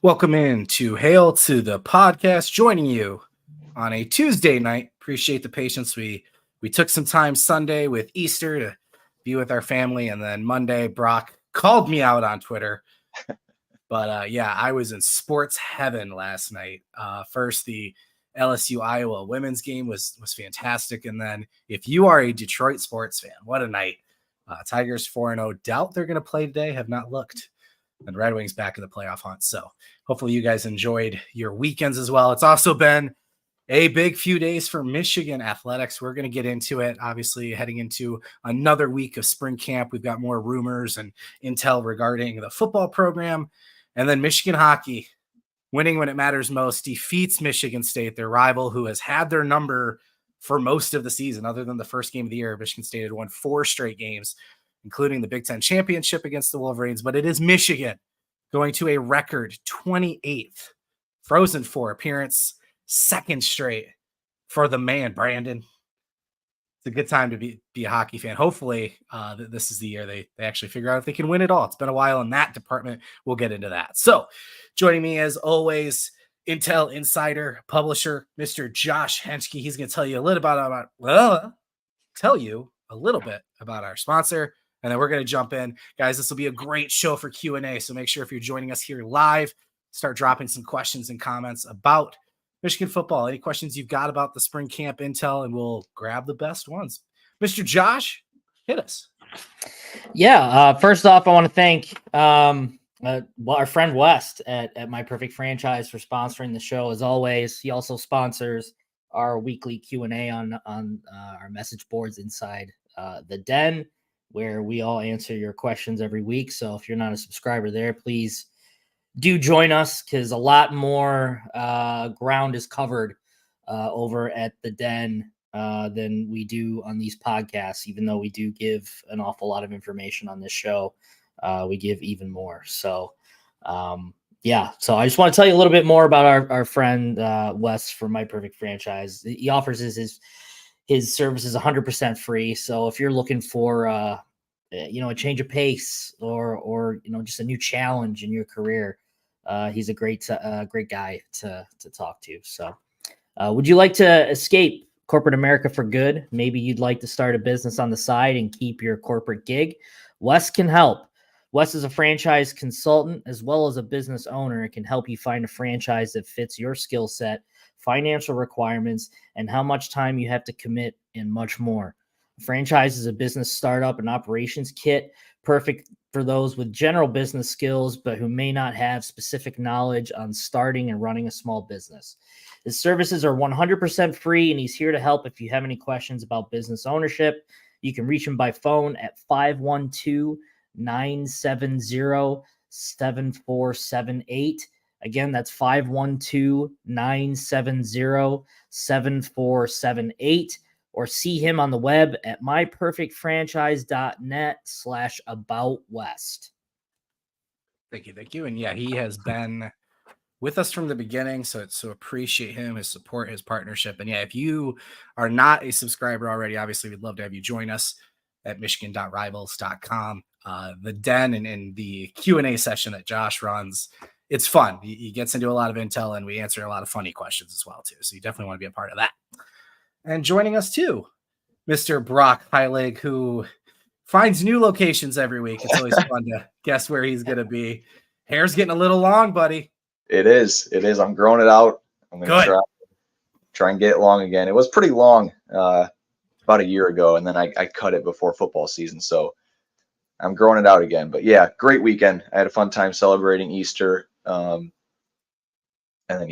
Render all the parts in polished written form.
Welcome in to Hail to the podcast, joining you on a Tuesday night. Appreciate the patience. We took some time Sunday with Easter to be with our family, and then Monday, Brock called me out on Twitter. But I was in sports heaven last night. First, the LSU Iowa women's game was fantastic, and then if you are a Detroit sports fan, what a night! Tigers 4-0. Doubt they're going to play today. Have not looked. And Red Wings back in the playoff hunt. So hopefully you guys enjoyed your weekends as well. It's also been a big few days for Michigan athletics. We're going to get into it. Obviously, heading into another week of spring camp, we've got more rumors and intel regarding the football program. And then Michigan hockey, winning when it matters most, defeats Michigan State, their rival, who has had their number for most of the season. Other than the first game of the year, Michigan State had won 4 straight games, including the Big Ten championship against the Wolverines. But it is Michigan going to a record 28th Frozen Four appearance, second straight for the man, Brandon. It's a good time to be a hockey fan. Hopefully, this is the year they actually figure out if they can win it all. It's been a while in that department. We'll get into that. So joining me as always, Intel Insider, publisher, Mr. Josh Henschke. He's going to tell you a little bit about our sponsor. And then we're going to jump in. Guys, this will be a great show for Q&A, so make sure if you're joining us here live, start dropping some questions and comments about Michigan football. Any questions you've got about the spring camp intel, and we'll grab the best ones. Mr. Josh, hit us. Yeah, first off, I want to thank our friend West at My Perfect Franchise for sponsoring the show. As always, he also sponsors our weekly Q&A on our message boards inside the Den, where we all answer your questions every week. So if you're not a subscriber there, please do join us, because a lot more ground is covered over at the Den than we do on these podcasts. Even though we do give an awful lot of information on this show, we give even more. So so I just want to tell you a little bit more about our friend Wes from My Perfect Franchise. He offers his service is 100% free. So if you're looking for, a change of pace or just a new challenge in your career, he's a great guy to talk to. So would you like to escape corporate America for good? Maybe you'd like to start a business on the side and keep your corporate gig. Wes can help. Wes is a franchise consultant as well as a business owner and can help you find a franchise that fits your skill set, financial requirements, and how much time you have to commit, and much more. A franchise is a business startup and operations kit, perfect for those with general business skills, but who may not have specific knowledge on starting and running a small business. His services are 100% free, and he's here to help if you have any questions about business ownership. You can reach him by phone at 512-970-7478. Again, that's 512-970-7478, or see him on the web at myperfectfranchise.net/aboutwest. Thank you. And yeah, he has been with us from the beginning, so appreciate him, his support, his partnership. And yeah, if you are not a subscriber already, obviously we'd love to have you join us at michigan.rivals.com. The Den and the Q&A session that Josh runs, it's fun. He gets into a lot of intel, and we answer a lot of funny questions as well, too. So you definitely want to be a part of that. And joining us, too, Mr. Brock Heilig, who finds new locations every week. It's always fun to guess where he's going to be. Hair's getting a little long, buddy. It is. I'm growing it out. I'm going to try and get it long again. It was pretty long about a year ago, and then I cut it before football season. So I'm growing it out again. But yeah, great weekend. I had a fun time celebrating Easter. And then,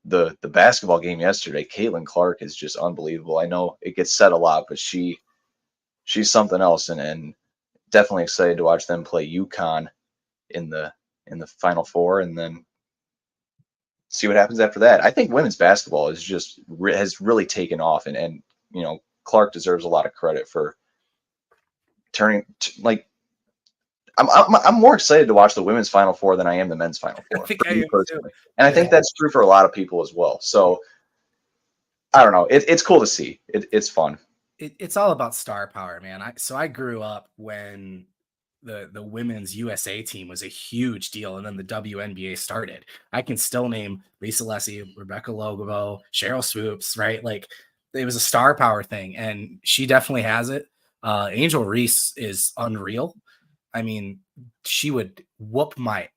the basketball game yesterday, Caitlin Clark is just unbelievable. I know it gets said a lot, but she's something else, and definitely excited to watch them play UConn in the Final Four, and then see what happens after that. I think women's basketball has really taken off, and Clark deserves a lot of credit for turning I'm more excited to watch the women's Final Four than I am the men's Final Four. Personally. And I think that's true for a lot of people as well. So I don't know. It's cool to see. It's fun. It's all about star power, man. I grew up when the women's USA team was a huge deal, and then the WNBA started. I can still name Lisa Leslie, Rebecca Logovo, Cheryl Swoops, right? Like it was a star power thing, and she definitely has it. Angel Reese is unreal. I mean, she would whoop my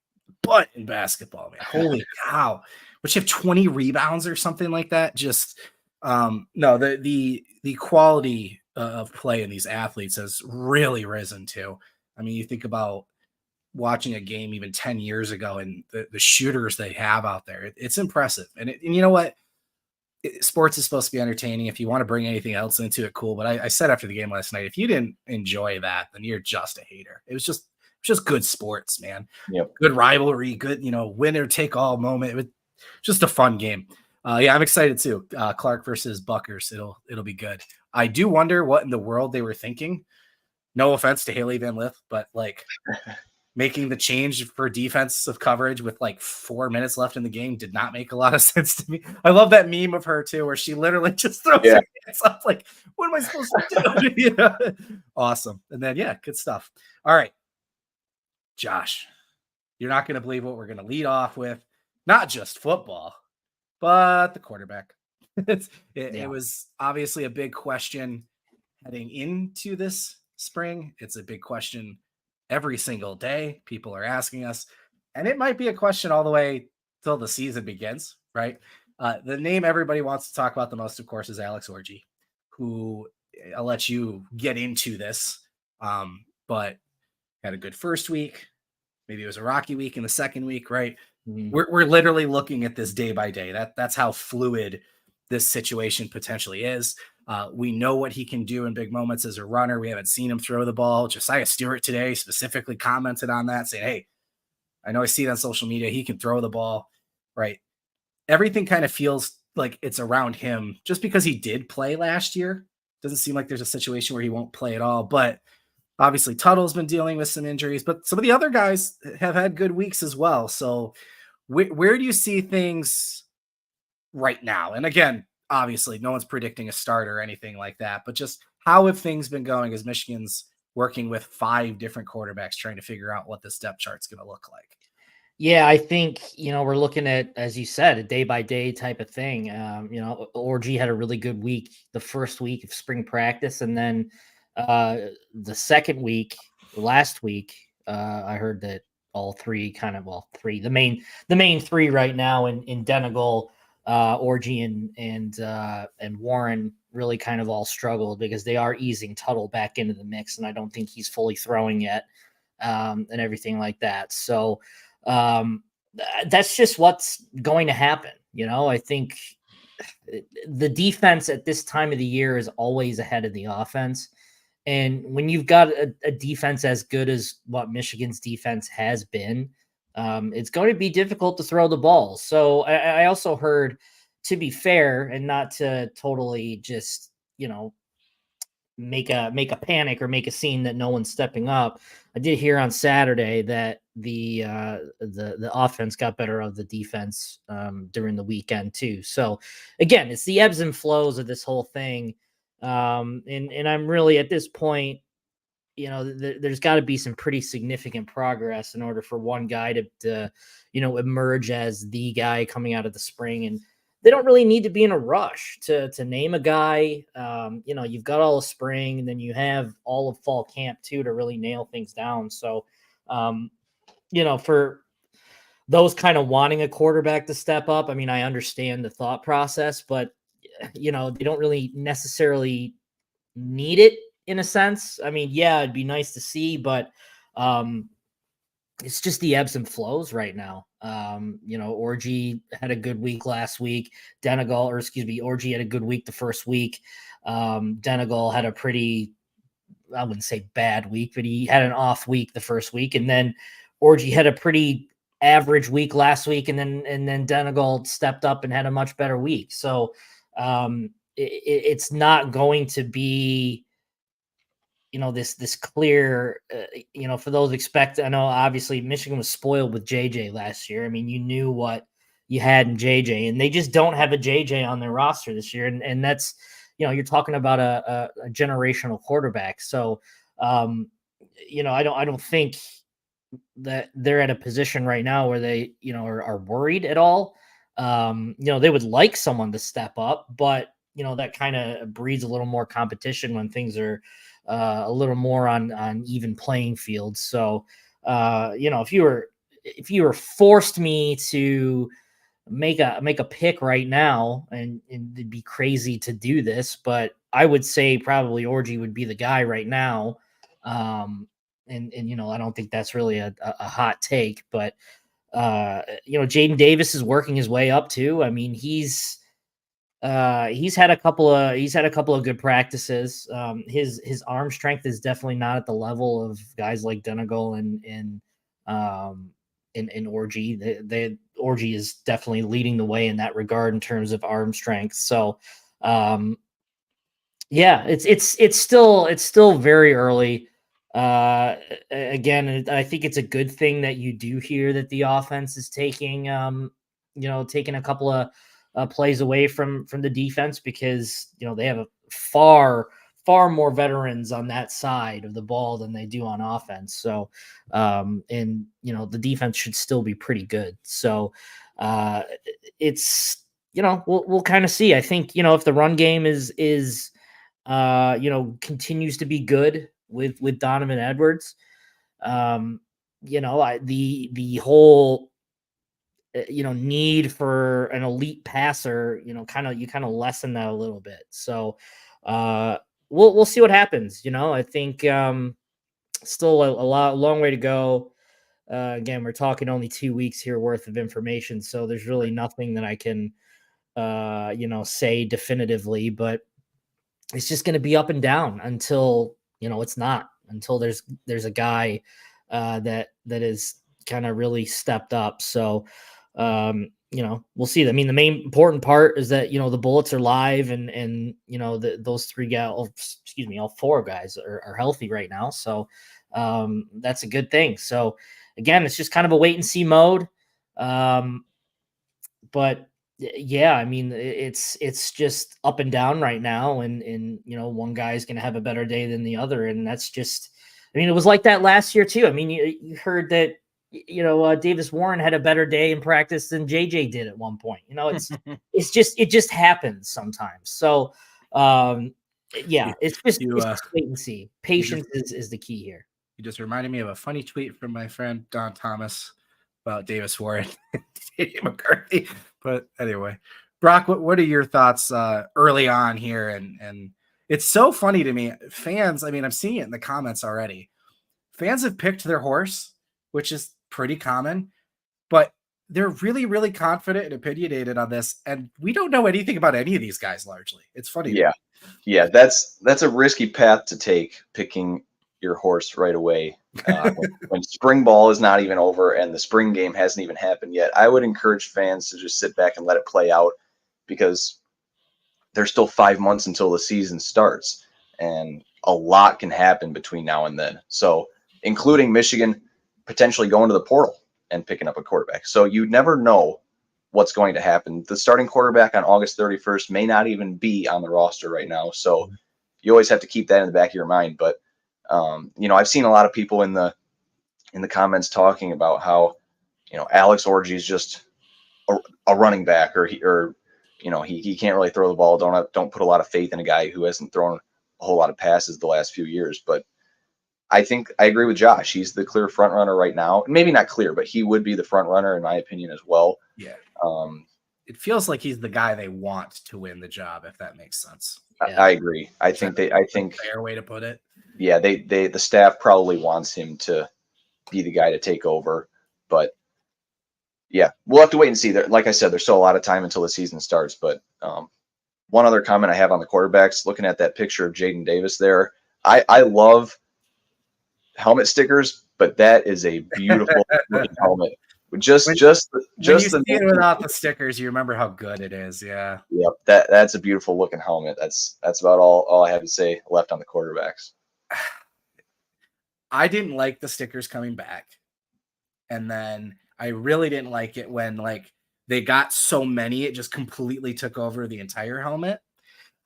butt in basketball, man. Holy cow. Would she have 20 rebounds or something like that? Just no, the quality of play in these athletes has really risen too. I mean, you think about watching a game even 10 years ago and the shooters they have out there. It's impressive. And you know what? Sports is supposed to be entertaining. If you want to bring anything else into it, cool. But I said after the game last night, if you didn't enjoy that, then you're just a hater. It was just good sports, man. Yep. Good rivalry, good, winner take all moment. It was just a fun game. Yeah, I'm excited too. Clark versus Buckers. It'll be good. I do wonder what in the world they were thinking. No offense to Haley Van Lith, but like making the change for defensive coverage with like 4 minutes left in the game did not make a lot of sense to me. I love that meme of her too, where she literally just throws her hands up like, what am I supposed to do? Awesome. And then, yeah, good stuff. All right. Josh, you're not going to believe what we're going to lead off with. Not just football, but the quarterback. It was obviously a big question heading into this spring. It's a big question every single day. People are asking us, and it might be a question all the way till the season begins, right? The name everybody wants to talk about the most, of course, is Alex Orji, who I'll let you get into this, but had a good first week. Maybe it was a rocky week in the second week, right? Mm-hmm. We're literally looking at this day by day. That's how fluid this situation potentially is. We know what he can do in big moments as a runner. We haven't seen him throw the ball. Josiah Stewart today specifically commented on that, saying, hey, I know I see it on social media. He can throw the ball, right? Everything kind of feels like it's around him just because he did play last year. Doesn't seem like there's a situation where he won't play at all. But obviously Tuttle's been dealing with some injuries, but some of the other guys have had good weeks as well. So where do you see things right now? And again, obviously no one's predicting a start or anything like that, but just how have things been going as Michigan's working with 5 different quarterbacks trying to figure out what this depth chart's going to look like? Yeah, I think, we're looking at, as you said, a day by day type of thing. Orji had a really good week, the first week of spring practice. And then the second week, last week, I heard that all three the main 3 right now in Denegal, Orji and Warren really kind of all struggled because they are easing Tuttle back into the mix, and I don't think he's fully throwing yet, and everything like that. So that's just what's going to happen. I think the defense at this time of the year is always ahead of the offense. And when you've got a defense as good as what Michigan's defense has been, it's going to be difficult to throw the ball. So I also heard, to be fair, and not to totally just, make a panic or make a scene that no one's stepping up. I did hear on Saturday that the offense got better of the defense during the weekend too. So again, it's the ebbs and flows of this whole thing. And I'm really at this point, there's got to be some pretty significant progress in order for one guy to emerge as the guy coming out of the spring. And they don't really need to be in a rush to name a guy. You've got all of spring, and then you have all of fall camp too to really nail things down. So, for those kind of wanting a quarterback to step up, I mean, I understand the thought process, but they don't really necessarily need it in a sense. I mean, yeah, it'd be nice to see, but it's just the ebbs and flows right now. Orji had a good week last week. Orji had a good week the first week. Denegal had a pretty, I wouldn't say bad week, but he had an off week the first week. And then Orji had a pretty average week last week. And then Denegal stepped up and had a much better week. So it's not going to be, this clear, for those I know obviously Michigan was spoiled with JJ last year. I mean, you knew what you had in JJ, and they just don't have a JJ on their roster this year. And that's, you're talking about a generational quarterback. So I don't think that they're at a position right now where they, are worried at all. They would like someone to step up, but that kind of breeds a little more competition when things are a little more on even playing fields. So, if you were forced me to make a pick right now, and it'd be crazy to do this, but I would say probably Orji would be the guy right now. And I don't think that's really a hot take, but Jaden Davis is working his way up too. I mean, he's had a couple of good practices. His arm strength is definitely not at the level of guys like Donegal and Orji. Orji is definitely leading the way in that regard in terms of arm strength. So, it's still very early. Again, I think it's a good thing that you do hear that the offense is taking a couple of plays away from the defense, because they have a far more veterans on that side of the ball than they do on offense. So, the defense should still be pretty good. So, it's we'll kind of see. I think if the run game is continues to be good with Donovan Edwards, the whole need for an elite passer, kind of lessen that a little bit. So we'll see what happens. I think still a long way to go. Again, we're talking only 2 weeks here worth of information, so there's really nothing that I can say definitively, but it's just going to be up and down until it's not, until there's a guy that is kind of really stepped up. So we'll see. I mean, the main important part is that the Bullets are live, and those three guys, all four guys are healthy right now. So that's a good thing. So again, it's just kind of a wait and see mode. But yeah, I mean, it's just up and down right now, and one guy's going to have a better day than the other, and that's just. I mean, it was like that last year too. I mean, you heard that Davis Warren had a better day in practice than JJ did at one point. It just happens sometimes. So it's just wait and see. Patience is the key here. You just reminded me of a funny tweet from my friend Don Thomas about Davis Warren and JJ McCarthy. But anyway, Brock, what are your thoughts early on here? And it's so funny to me. Fans, I mean, I'm seeing it in the comments already. Fans have picked their horse, which is pretty common, but they're really, really confident and opinionated on this. And we don't know anything about any of these guys largely. It's funny. Yeah. Yeah. That's a risky path to take, picking your horse right away. When spring ball is not even over and the spring game hasn't even happened yet. I would encourage fans to just sit back and let it play out, because there's still 5 months until the season starts, and a lot can happen between now and then. So, including Michigan potentially going to the portal and picking up a quarterback. So you never know what's going to happen. The starting quarterback on August 31st may not even be on the roster right now. So you always have to keep that in the back of your mind. But, I've seen a lot of people in the comments talking about how, Alex Orji is just a running back, or he can't really throw the ball. Don't put a lot of faith in a guy who hasn't thrown a whole lot of passes the last few years. But I think I agree with Josh. He's the clear front runner right now. Maybe not clear, but he would be the front runner in my opinion as well. Yeah. It feels like he's the guy they want to win the job, if that makes sense. Yeah. I agree. I think fair way to put it. Yeah, the staff probably wants him to be the guy to take over, but yeah, we'll have to wait and see. Like I said, there's still a lot of time until the season starts. But one other comment I have on the quarterbacks, looking at that picture of Jaden Davis there, I love helmet stickers, but that is a beautiful looking helmet. Just when you see it without the stickers, you remember how good it is. Yeah. Yep. That's a beautiful looking helmet. That's about all I have to say left on the quarterbacks. I didn't like the stickers coming back. And then I really didn't like it when they got so many, it just completely took over the entire helmet.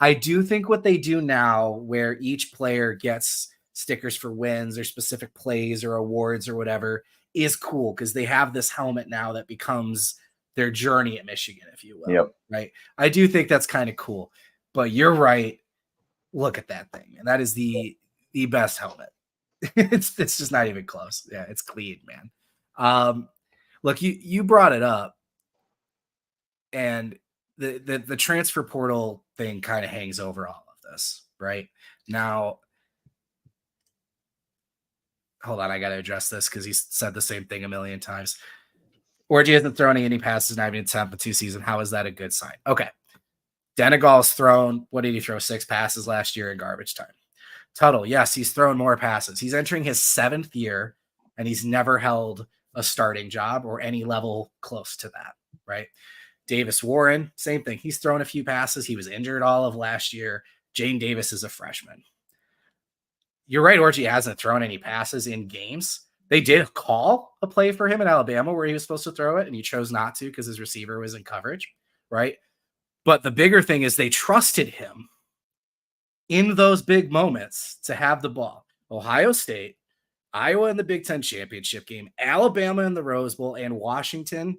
I do think what they do now, where each player gets stickers for wins or specific plays or awards or whatever is cool because they have this helmet now that becomes their journey at Michigan, if you will. Yep. Right. I do think that's kind of cool, but you're right. Look at that thing, man. That is the best helmet. it's just not even close. Yeah, it's clean, man. Look, you brought it up, and the transfer portal thing kind of hangs over all of this, right? Now, hold on, I got to address this because he's said the same thing a million times. Orji hasn't thrown any passes, not even in Tampa 2 season. How is that a good sign? Okay. Denegal's thrown, what did he throw? 6 passes last year in garbage time. Tuttle, yes, he's thrown more passes. He's entering his 7th year, and he's never held a starting job or any level close to that, right? Davis Warren, same thing. He's thrown a few passes. He was injured all of last year. Jane Davis is a freshman. You're right, Orji hasn't thrown any passes in games. They did call a play for him in Alabama where he was supposed to throw it, and he chose not to because his receiver was in coverage, right? But the bigger thing is they trusted him in those big moments to have the ball. Ohio State, Iowa in the Big Ten championship game, Alabama in the Rose Bowl, and Washington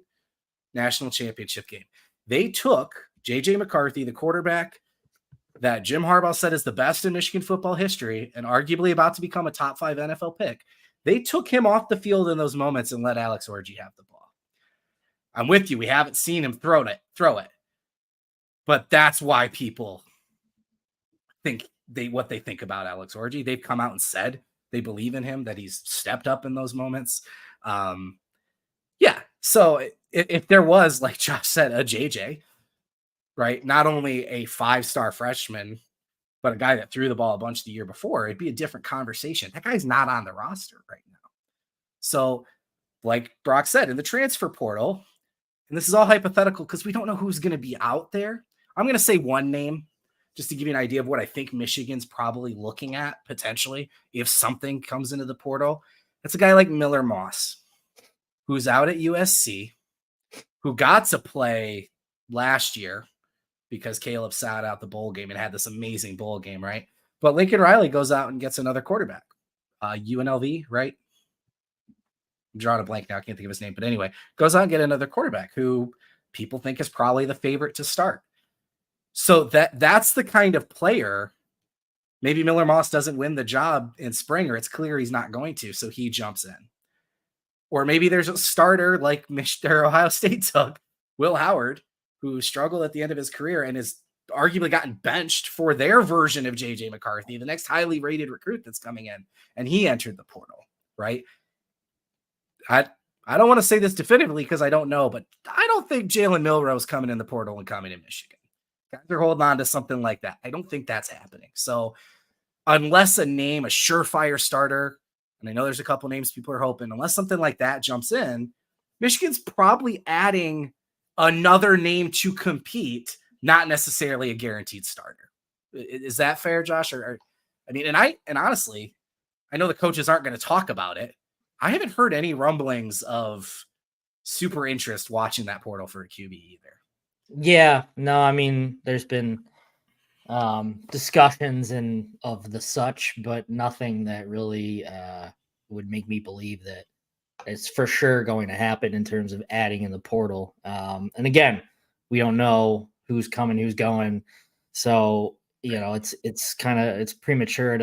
national championship game. They took J.J. McCarthy, the quarterback that Jim Harbaugh said is the best in Michigan football history and arguably about to become a top 5 NFL pick. They took him off the field in those moments and let Alex Orji have the ball. I'm with you. We haven't seen him throw it. But that's why people think what they think about Alex Orji. They've come out and said they believe in him, that he's stepped up in those moments. Yeah. So if there was, like Josh said, a JJ, right, not only a 5-star freshman, but a guy that threw the ball a bunch the year before, it'd be a different conversation. That guy's not on the roster right now. So like Brock said, in the transfer portal, and this is all hypothetical because we don't know who's going to be out there. I'm going to say one name just to give you an idea of what I think Michigan's probably looking at potentially if something comes into the portal. It's a guy like Miller Moss, who's out at USC, who got to play last year because Caleb sat out the bowl game and had this amazing bowl game, right? But Lincoln Riley goes out and gets another quarterback. UNLV, right? I'm drawing a blank now. I can't think of his name. But anyway, goes out and get another quarterback who people think is probably the favorite to start. So that's the kind of player. Maybe Miller Moss doesn't win the job in spring, or it's clear he's not going to, so he jumps in. Or maybe there's a starter like Ohio State took, Will Howard, who struggled at the end of his career and has arguably gotten benched for their version of J.J. McCarthy, the next highly rated recruit that's coming in, and he entered the portal, right? I don't want to say this definitively because I don't know, but I don't think Jalen Milroe's coming in the portal and coming in Michigan. Guys are holding on to something like that. I don't think that's happening. So unless a surefire starter, and I know there's a couple names people are hoping, unless something like that jumps in, Michigan's probably adding another name to compete, not necessarily a guaranteed starter. Is that fair, Josh? And honestly, I know the coaches aren't going to talk about it. I haven't heard any rumblings of super interest watching that portal for a QB either. Yeah, no, I mean, there's been discussions and of the such, but nothing that really would make me believe that it's for sure going to happen in terms of adding in the portal. And again, we don't know who's coming, who's going. So, it's premature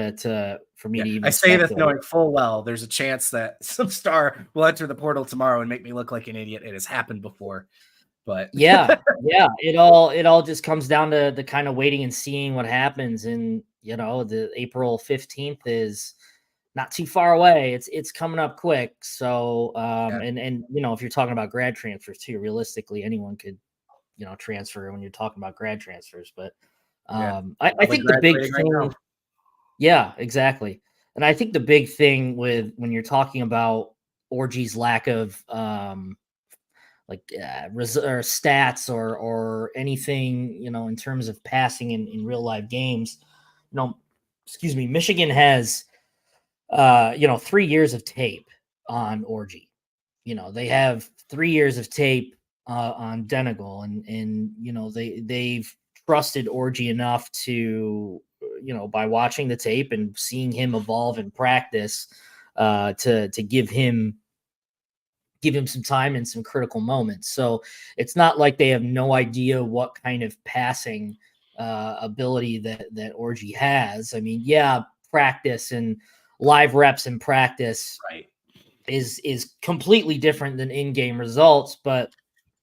for me to even. I say this knowing full well there's a chance that some star will enter the portal tomorrow and make me look like an idiot. It has happened before. But yeah, it all just comes down to the kind of waiting and seeing what happens. And the April 15th is not too far away. It's coming up quick. So and if you're talking about grad transfers too, realistically anyone could transfer when you're talking about grad transfers. But I think the big thing, right, yeah, exactly. And I think the big thing with when you're talking about Orji's lack of or stats or anything, in terms of passing in real live games, Michigan has, 3 years of tape on Orji. They have 3 years of tape on Denegal, and they've trusted Orji enough to, by watching the tape and seeing him evolve in practice, to give him some time in some critical moments. So it's not like they have no idea what kind of passing ability that Orji has. I mean, yeah, practice and live reps in practice is completely different than in-game results, but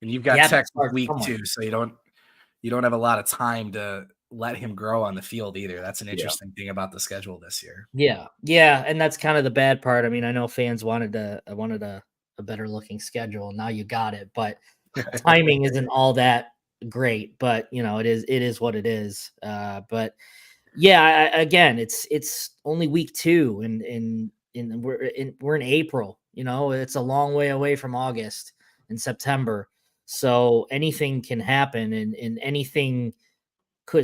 and you've got Texas week 2, so you don't have a lot of time to let him grow on the field either. That's an interesting thing about the schedule this year. Yeah, and that's kind of the bad part. I mean, I know fans wanted a better looking schedule. Now you got it, but timing isn't all that great. But it is what it is. But yeah, again, it's only week 2, and we're in April. It's a long way away from August and September. So anything can happen, and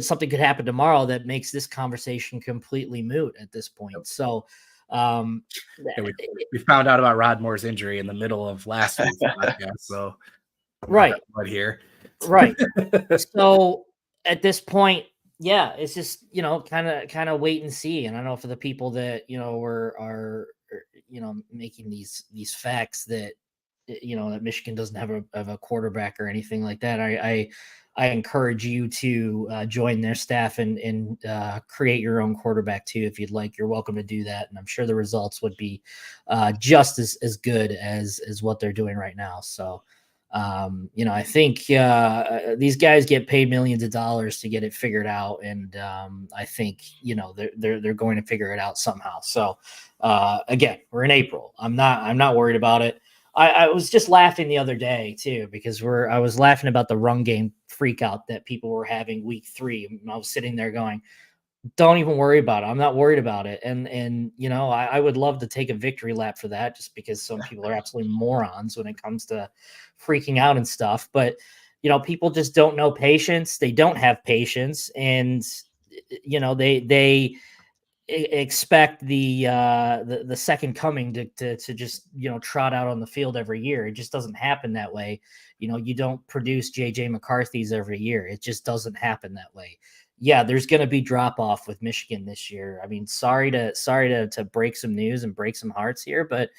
something could happen tomorrow that makes this conversation completely moot at this point. So we found out about Rod Moore's injury in the middle of last week's podcast. So right here. Right. So at this point, yeah, it's just, kind of wait and see. And I know for the people that, are making these facts that, that Michigan doesn't have a quarterback or anything like that. I encourage you to join their staff and create your own quarterback too. If you'd like, you're welcome to do that. And I'm sure the results would be just as good as what they're doing right now. So, I think these guys get paid millions of dollars to get it figured out, and I think they're going to figure it out somehow. So again, we're in April. I'm not worried about it. I was just laughing the other day too, because I was laughing about the run game freak out that people were having week 3. I was sitting there going, don't even worry about it. I'm not worried about it. And I would love to take a victory lap for that, just because some people are absolutely morons when it comes to freaking out and stuff. But, people just don't know patience. They don't have patience. And, they expect the second coming to just, trot out on the field every year. It just doesn't happen that way. You don't produce JJ McCarthy's every year. It just doesn't happen that way. Yeah, there's going to be drop off with Michigan this year. I mean, sorry to break some news and break some hearts here, but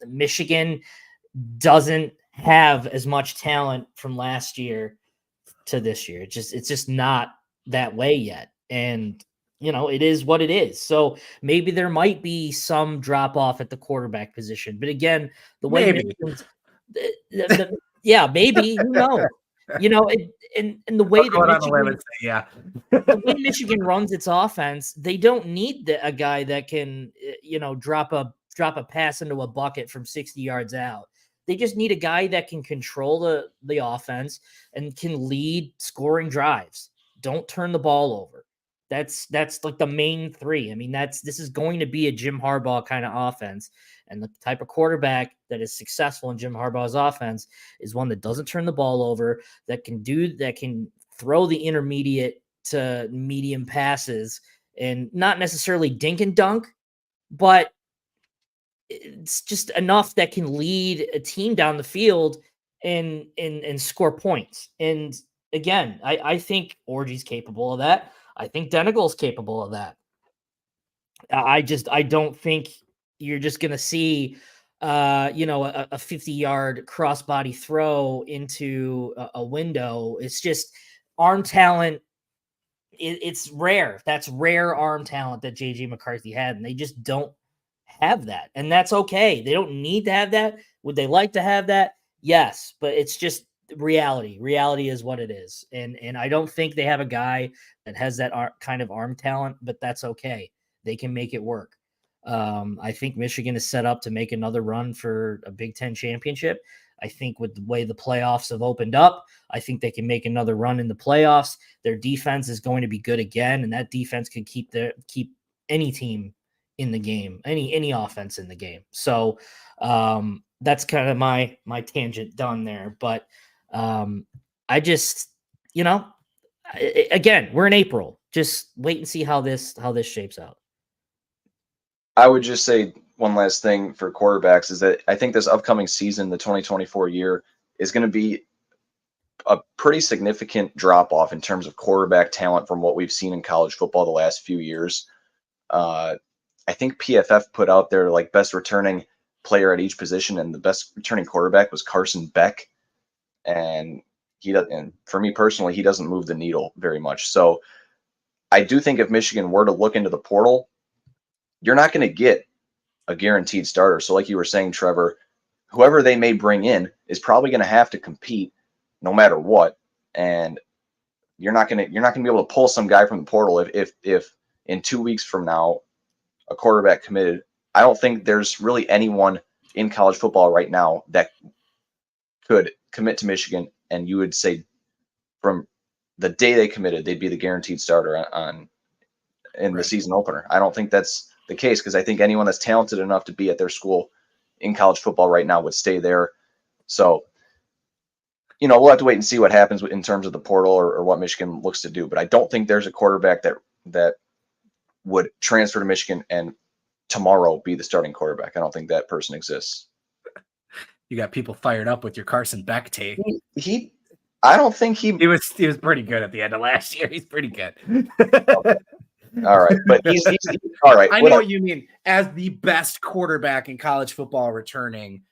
Michigan doesn't have as much talent from last year to this year. It's just not that way yet. And it is what it is. So maybe there might be some drop off at the quarterback position, but again, the way Michigan's, maybe, who knows? And the way the way Michigan runs its offense, they don't need a guy that can, drop a pass into a bucket from 60 yards out. They just need a guy that can control the offense and can lead scoring drives. Don't turn the ball over. That's like the main 3. I mean, this is going to be a Jim Harbaugh kind of offense. And the type of quarterback that is successful in Jim Harbaugh's offense is one that doesn't turn the ball over, that can throw the intermediate to medium passes, and not necessarily dink and dunk, but it's just enough that can lead a team down the field and score points. And again, I think Orji's capable of that. I think Denigle's capable of that. I don't think you're just going to see, a 50-yard crossbody throw into a window. It's just arm talent. It's rare. That's rare arm talent that JJ McCarthy had, and they just don't have that. And that's okay. They don't need to have that. Would they like to have that? Yes, but it's just reality. Reality is what it is. And I don't think they have a guy that has that kind of arm talent, but that's okay. They can make it work. I think Michigan is set up to make another run for a Big Ten championship. I think with the way the playoffs have opened up, I think they can make another run in the playoffs. Their defense is going to be good again, and that defense can keep any team in the game, any offense in the game. So that's kind of my tangent done there. But I just, again, we're in April. Just wait and see how this shapes out. I would just say one last thing for quarterbacks is that I think this upcoming season, the 2024 year, is going to be a pretty significant drop off in terms of quarterback talent from what we've seen in college football the last few years. I think PFF put out their like best returning player at each position, and the best returning quarterback was Carson Beck. And and for me personally, he doesn't move the needle very much. So I do think if Michigan were to look into the portal, you're not going to get a guaranteed starter. So like you were saying, Trevor, whoever they may bring in is probably going to have to compete no matter what. And you're not going to be able to pull some guy from the portal if in 2 weeks from now a quarterback committed. I don't think there's really anyone in college football right now that could commit to Michigan and you would say from the day they committed, they'd be the guaranteed starter in the season opener. I don't think that's the case, because I think anyone that's talented enough to be at their school in college football right now would stay there. So, we'll have to wait and see what happens in terms of the portal or what Michigan looks to do. But I don't think there's a quarterback that would transfer to Michigan and tomorrow be the starting quarterback. I don't think that person exists. You got people fired up with your Carson Beck take. I don't think he was pretty good at the end of last year. He's pretty good. All right, but he's all right. I know what you mean. As the best quarterback in college football returning,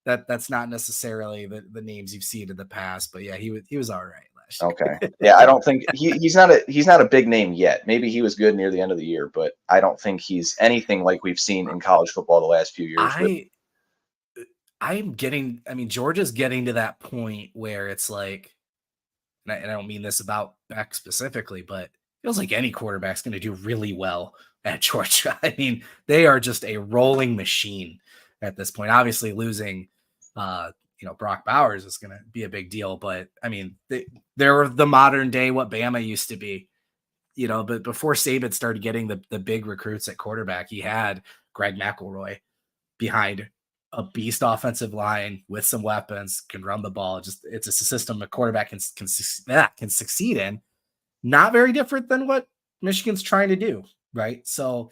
that's not necessarily the names you've seen in the past, but yeah, he was all right last year. Okay. Yeah, I don't think he's not a big name yet. Maybe he was good near the end of the year, but I don't think he's anything like we've seen in college football the last few years. Georgia's getting to that point where it's like, and I don't mean this about Beck specifically, but it feels like any quarterback's going to do really well at Georgia. I mean, they are just a rolling machine at this point. Obviously, losing, Brock Bowers is going to be a big deal, but I mean, they're the modern day what Bama used to be, But before Saban started getting the big recruits at quarterback, he had Greg McElroy behind a beast offensive line with some weapons, can run the ball. It's a system a quarterback can succeed in. Not very different than what Michigan's trying to do, right? So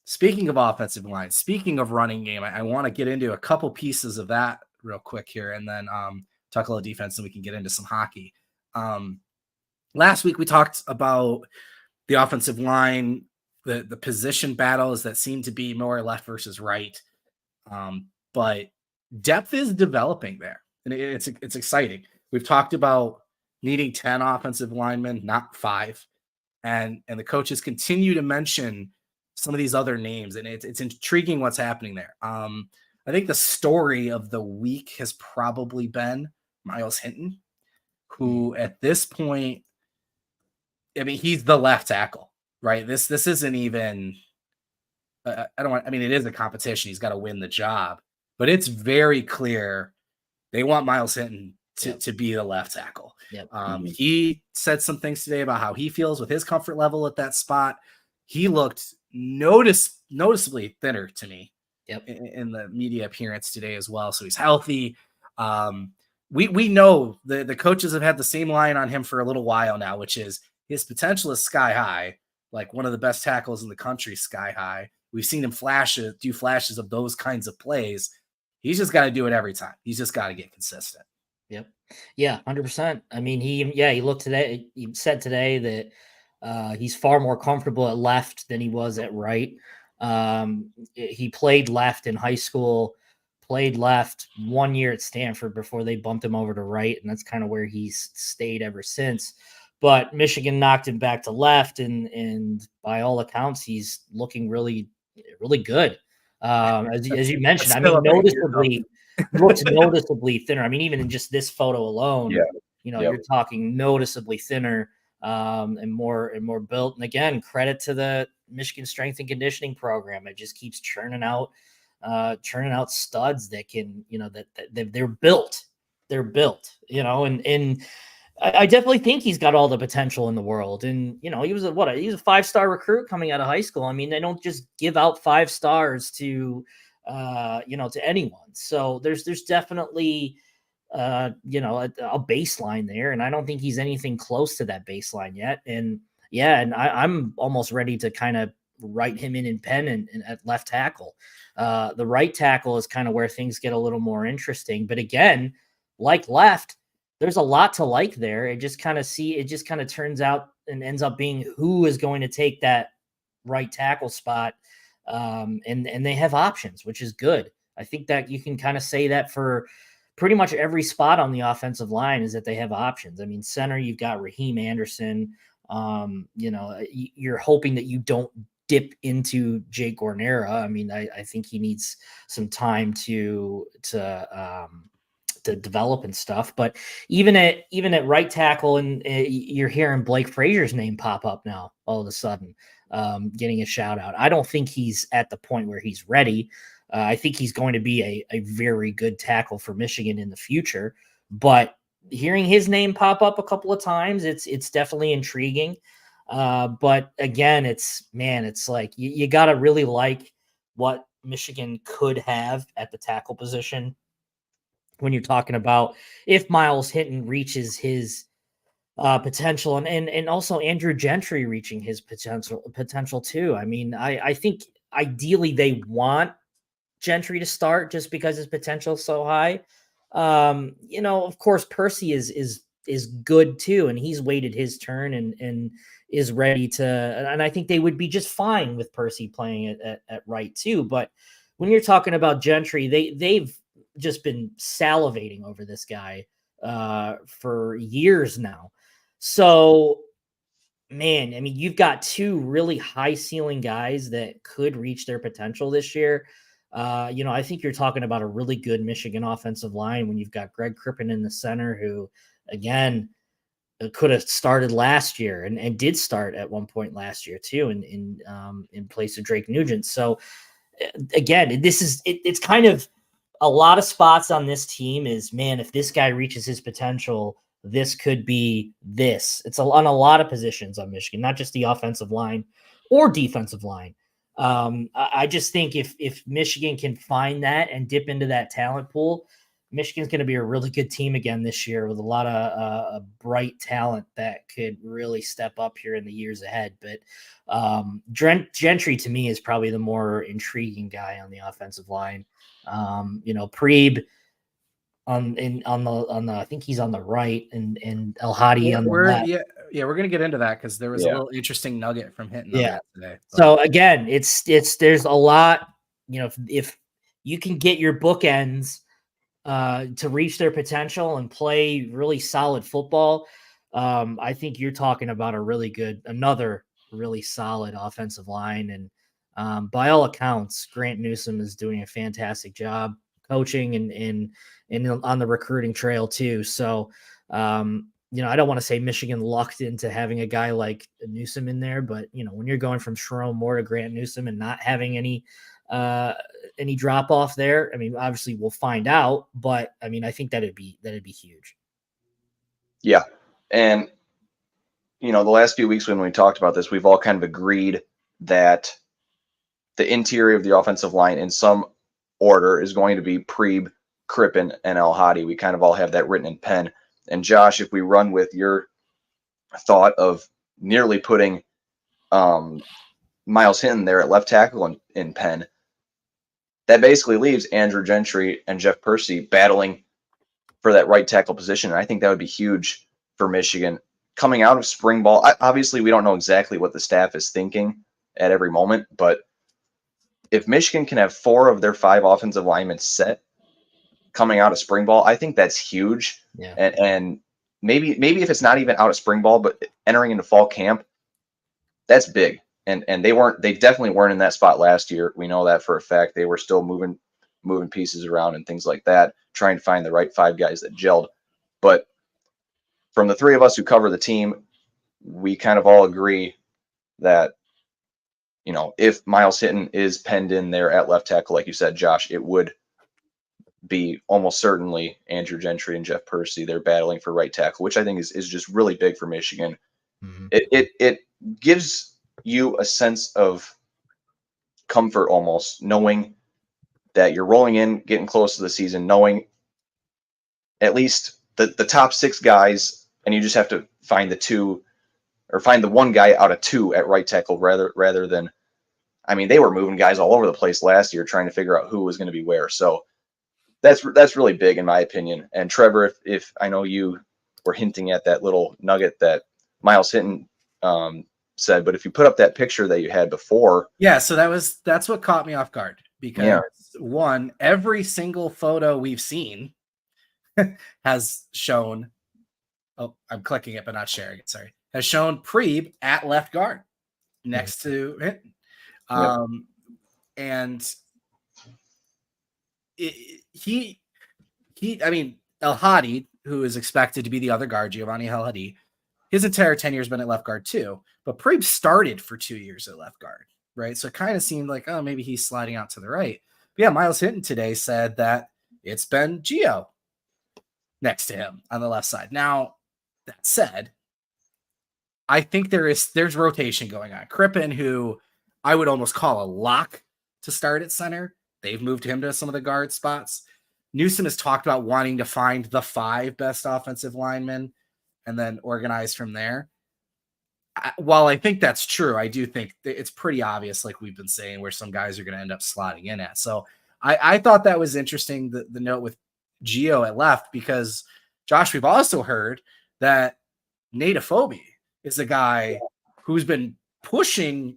speaking of offensive line, speaking of running game, I want to get into a couple pieces of that real quick here, and then talk a little defense, and we can get into some hockey. Last week we talked about the offensive line, the position battles that seem to be more left versus right. But depth is developing there, and it's exciting. We've talked about needing 10 offensive linemen, not 5. And the coaches continue to mention some of these other names, and it's intriguing what's happening there. I think the story of the week has probably been Miles Hinton, who at this point, he's the left tackle, right? This isn't even, it is a competition. He's got to win the job, but it's very clear they want Miles Hinton to be the left tackle. Yep. He said some things today about how he feels with his comfort level at that spot. He looked noticeably thinner to me in the media appearance today as well. So he's healthy. We know the coaches have had the same line on him for a little while now, which is his potential is sky high, like one of the best tackles in the country, sky high. We've seen him do flashes of those kinds of plays. He's just got to do it every time. He's just got to get consistent. Yep. Yeah, 100%. I mean, he looked today. He said today that he's far more comfortable at left than he was at right. He played left in high school, played left 1 year at Stanford before they bumped him over to right, and that's kind of where he's stayed ever since. But Michigan knocked him back to left, and by all accounts, he's looking really, really good. As you mentioned, looks noticeably thinner. I mean, even in just this photo alone, you're talking noticeably thinner and more built. And again, credit to the Michigan Strength and Conditioning program. It just keeps churning out studs that can, that they're built. They're built, and I definitely think he's got all the potential in the world. And, he was a 5-star recruit coming out of high school. I mean, they don't just give out 5 stars to anyone. So there's definitely, a baseline there. And I don't think he's anything close to that baseline yet. And I'm almost ready to kind of write him in pen and at left tackle. The right tackle is kind of where things get a little more interesting. But again, like left, there's a lot to like there. It just kind of turns out and ends up being who is going to take that right tackle spot. And they have options, which is good. I think that you can kind of say that for pretty much every spot on the offensive line is that they have options. I mean, center, you've got Raheem Anderson. You're hoping that you don't dip into Jake Guarnera. I mean, I think he needs some time to develop and stuff. But even at right tackle, and you're hearing Blake Frazier's name pop up now all of a sudden, getting a shout out. I don't think he's at the point where he's ready. I think he's going to be a very good tackle for Michigan in the future. But hearing his name pop up a couple of times, it's definitely intriguing. But again, it's like you got to really like what Michigan could have at the tackle position when you're talking about if Myles Hinton reaches his potential and also Andrew Gentry reaching his potential too. I mean, I think ideally they want Gentry to start just because his potential is so high. Of course, Percy is good too, and he's waited his turn and is ready to. And I think they would be just fine with Percy playing at right too. But when you're talking about Gentry, they've just been salivating over this guy for years now. So, man, I mean, you've got two really high ceiling guys that could reach their potential this year. I think you're talking about a really good Michigan offensive line when you've got Greg Crippen in the center, who, again, could have started last year and did start at one point last year too, in place of Drake Nugent. So, again, it's kind of a lot of spots on this team is, man, if this guy reaches his potential, this could be this. It's on a lot of positions on Michigan, not just the offensive line or defensive line. I just think if Michigan can find that and dip into that talent pool, Michigan's going to be a really good team again this year with a lot of bright talent that could really step up here in the years ahead. But Gentry to me is probably the more intriguing guy on the offensive line. Preeb on the I think he's on the right and El Hadi on the left. Yeah, we're gonna get into that because there was a little interesting nugget from Hinton on that today. But. So again, it's there's a lot, if you can get your bookends to reach their potential and play really solid football, I think you're talking about another really solid offensive line. And by all accounts, Grant Newsome is doing a fantastic job coaching and on the recruiting trail too. So, I don't want to say Michigan lucked into having a guy like Newsome in there, but when you're going from Sharon Moore to Grant Newsome and not having any drop off there, I mean, obviously we'll find out, but I mean, I think that'd be huge. Yeah. And, the last few weeks when we talked about this, we've all kind of agreed that the interior of the offensive line in some order is going to be Preeb, Crippen, and El Hadi. We kind of all have that written in pen. And Josh, if we run with your thought of nearly putting Myles Hinton there at left tackle in pen, that basically leaves Andrew Gentry and Jeff Percy battling for that right tackle position. And I think that would be huge for Michigan coming out of spring ball. Obviously, we don't know exactly what the staff is thinking at every moment, but if Michigan can have 4 of their 5 offensive linemen set coming out of spring ball, I think that's huge. Yeah. And maybe if it's not even out of spring ball, but entering into fall camp, that's big. And they definitely weren't in that spot last year. We know that for a fact. They were still moving pieces around and things like that, trying to find the right 5 guys that gelled. But from the 3 of us who cover the team, we kind of all agree that, if Myles Hinton is penned in there at left tackle, like you said, Josh, it would be almost certainly Andrew Gentry and Jeff Percy. They're battling for right tackle, which I think is just really big for Michigan. Mm-hmm. It gives you a sense of comfort almost, knowing that you're rolling in, getting close to the season, knowing at least the top 6 guys, and you just have to find the one guy out of 2 at right tackle rather than, I mean, they were moving guys all over the place last year trying to figure out who was going to be where. So that's really big in my opinion. And Trevor, if I know you were hinting at that little nugget that Miles Hinton said. But if you put up that picture that you had before. Yeah, so that's what caught me off guard, because one, every single photo we've seen has shown, oh, I'm clicking it but not sharing it, sorry, has shown Preeb at left guard next to Hinton. And I mean, El Hadi, who is expected to be the other guard, Giovanni El Hadi, his entire tenure has been at left guard too, but Preeb started for 2 years at left guard, right? So it kind of seemed like, oh, maybe he's sliding out to the right. But yeah, Miles Hinton today said that it's been Gio next to him on the left side. Now, that said, I think there's rotation going on. Crippen, who I would almost call a lock to start at center, they've moved him to some of the guard spots. Newsom has talked about wanting to find the 5 best offensive linemen and then organize from there. While I think that's true, I do think it's pretty obvious, like we've been saying, where some guys are going to end up slotting in at. So I thought that was interesting, the note with Gio at left, because, Josh, we've also heard that Nate Afobe is a guy who's been pushing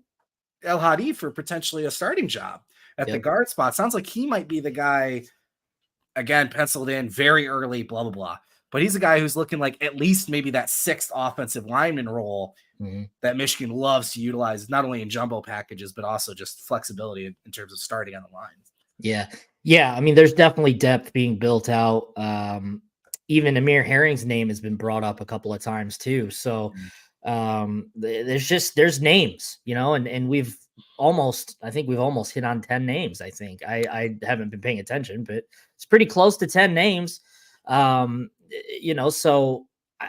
El Hadi for potentially a starting job at the guard spot. Sounds like he might be the guy, again, penciled in very early, blah, blah, blah. But he's a guy who's looking like at least maybe that 6th offensive lineman role that Michigan loves to utilize, not only in jumbo packages, but also just flexibility in terms of starting on the line. Yeah. Yeah. I mean, there's definitely depth being built out. Even Amir Herring's name has been brought up a couple of times too. So there's names, and we've almost hit on 10 names. I think I haven't been paying attention, but it's pretty close to 10 names. So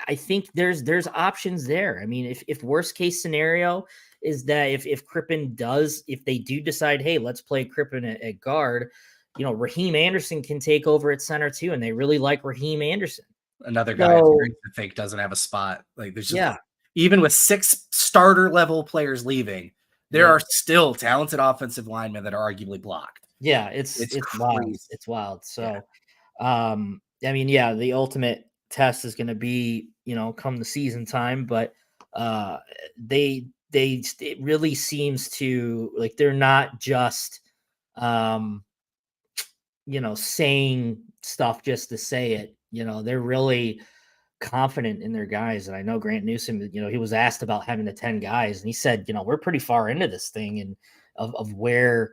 I think there's options there. I mean, if worst case scenario is that if Crippen if they do decide, hey, let's play Crippen at guard, Raheem Anderson can take over at center too. And they really like Raheem Anderson. Another guy I think doesn't have a spot. Like there's just, even with 6 starter level players leaving, there are still talented offensive linemen that are arguably blocked. Yeah. It's wild. It's wild. So, I mean, the ultimate test is going to be, come the season time, but it really seems to, like, they're not just, saying stuff just to say it. They're really confident in their guys. And I know Grant Newsom, he was asked about having the 10 guys, and he said, we're pretty far into this thing, and of where,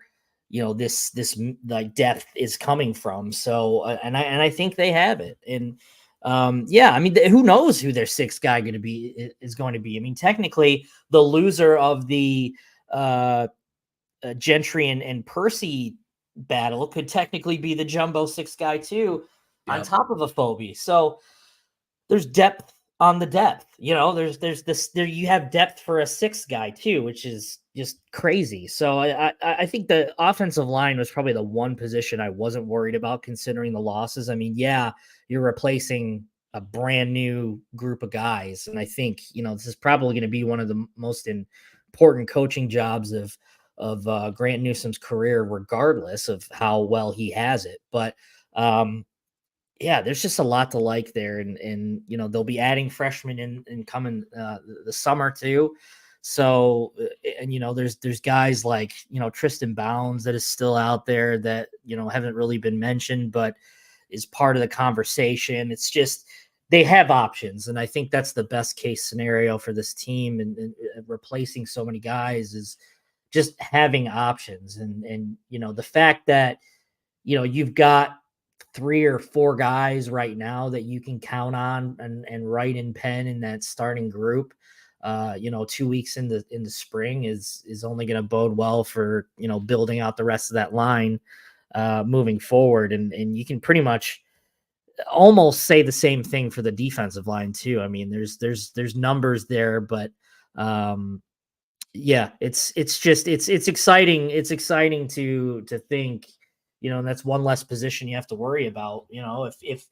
this like depth is coming from. So, and I think they have it. And I mean, who knows who their 6th guy is going to be. I mean, technically the loser of the Gentry and Percy battle could technically be the jumbo 6th guy too, on top of Afobe. So there's depth on the depth, there's you have depth for a 6th guy too, which is just crazy. So I think the offensive line was probably the one position I wasn't worried about, considering the losses. I mean, you're replacing a brand new group of guys. And I think, this is probably going to be one of the most important coaching jobs of Grant Newsom's career, regardless of how well he has it. But there's just a lot to like there. And they'll be adding freshmen in coming the summer too. So, and there's guys like, Tristan Bounds that is still out there that, haven't really been mentioned, but is part of the conversation. It's just, they have options. And I think that's the best case scenario for this team, and replacing so many guys is just having options. And the fact that, you've got 3 or 4 guys right now that you can count on and write in pen in that starting group, 2 weeks in the spring is only going to bode well for, building out the rest of that line moving forward. And you can pretty much almost say the same thing for the defensive line too. I mean, there's numbers there, but it's exciting. It's exciting to think, and that's one less position you have to worry about. If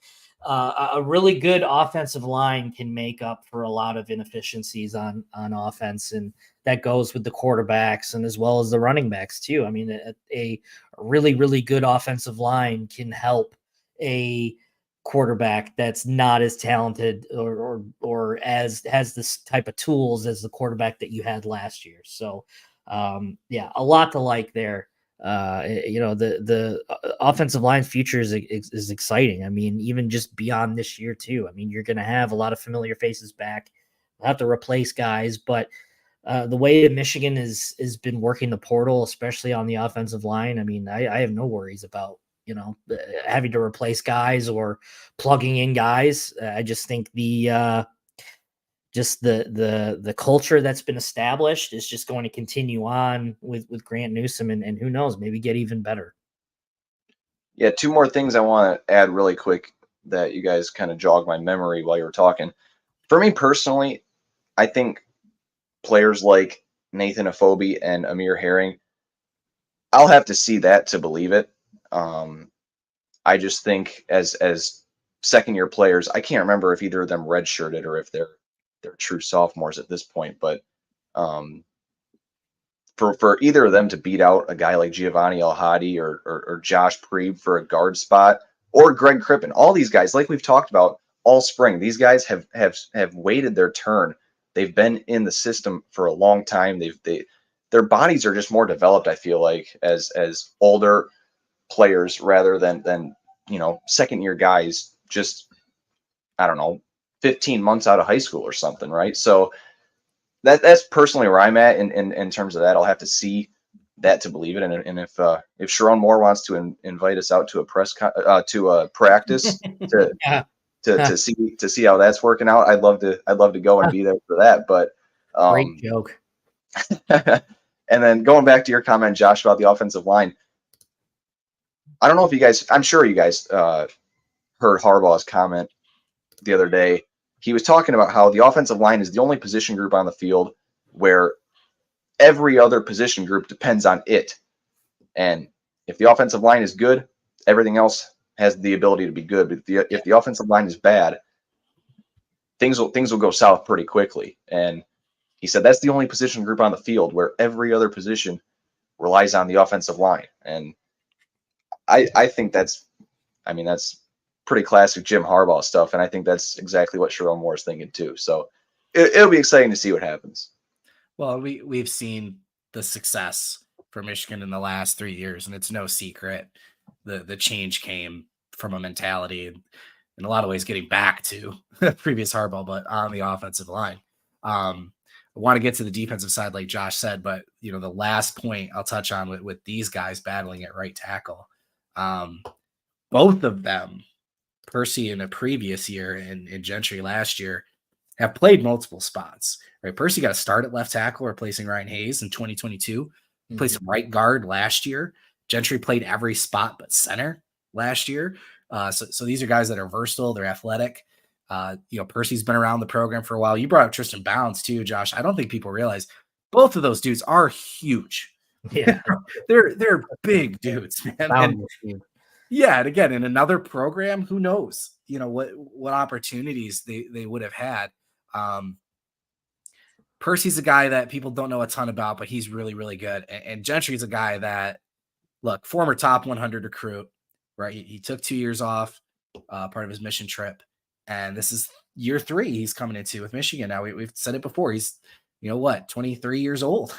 a really good offensive line can make up for a lot of inefficiencies on offense, and that goes with the quarterbacks and as well as the running backs too. I mean, a really, really good offensive line can help a quarterback that's not as talented or as has this type of tools as the quarterback that you had last year. So yeah, a lot to like there. The offensive line future is exciting. I mean, even just beyond this year too. I mean, you're going to have a lot of familiar faces back. We'll have to replace guys, but the way that Michigan has been working the portal, especially on the offensive line, I mean, I have no worries about having to replace guys or plugging in guys. I just think the culture that's been established is just going to continue on with Grant Newsome, and who knows, maybe get even better. Yeah, two more things I want to add really quick that you guys kind of jogged my memory while you were talking. For me personally, I think players like Nathan Afobe and Amir Herring, I'll have to see that to believe it. I just think as second year players, I can't remember if either of them redshirted or if they're true sophomores at this point, but for either of them to beat out a guy like Giovanni El-Hadi or Josh Preeb for a guard spot, or Greg Crippen, all these guys, like we've talked about all spring, these guys have waited their turn. They've been in the system for a long time. Their bodies are just more developed, I feel like, as older players rather than second year guys just, I don't know, 15 months out of high school or something, right? So that's personally where I'm at in terms of that. I'll have to see that to believe it. And if Sharon Moore wants to invite us out to a practice to see how that's working out, I'd love to go and be there for that. But great joke. And then going back to your comment, Josh, about the offensive line, I don't know if you guys, I'm sure you guys heard Harbaugh's comment the other day. He was talking about how the offensive line is the only position group on the field where every other position group depends on it. And if the offensive line is good, everything else has the ability to be good. But if the offensive line is bad, things will go south pretty quickly. And he said that's the only position group on the field where every other position relies on the offensive line. And I think that's pretty classic Jim Harbaugh stuff. And I think that's exactly what Sharon Moore is thinking too. So it'll be exciting to see what happens. Well, we've seen the success for Michigan in the last 3 years, and it's no secret. The change came from a mentality, in a lot of ways, getting back to previous Harbaugh, but on the offensive line. I want to get to the defensive side, like Josh said, but the last point I'll touch on with these guys battling at right tackle, both of them, Percy in a previous year and Gentry last year, have played multiple spots. Right, Percy got a start at left tackle, replacing Ryan Hayes in 2022. Mm-hmm. Played some right guard last year. Gentry played every spot but center last year. So these are guys that are versatile. They're athletic. Percy's been around the program for a while. You brought up Tristan Bounds too, Josh. I don't think people realize both of those dudes are huge. Yeah, they're big dudes, man. Yeah, and again, in another program, who knows? What opportunities they would have had. Percy's a guy that people don't know a ton about, but he's really, really good. And Gentry's a guy that, look, former top 100 recruit, right? He took 2 years off, part of his mission trip. And this is year 3 he's coming into with Michigan. Now, we've said it before. He's, 23 years old,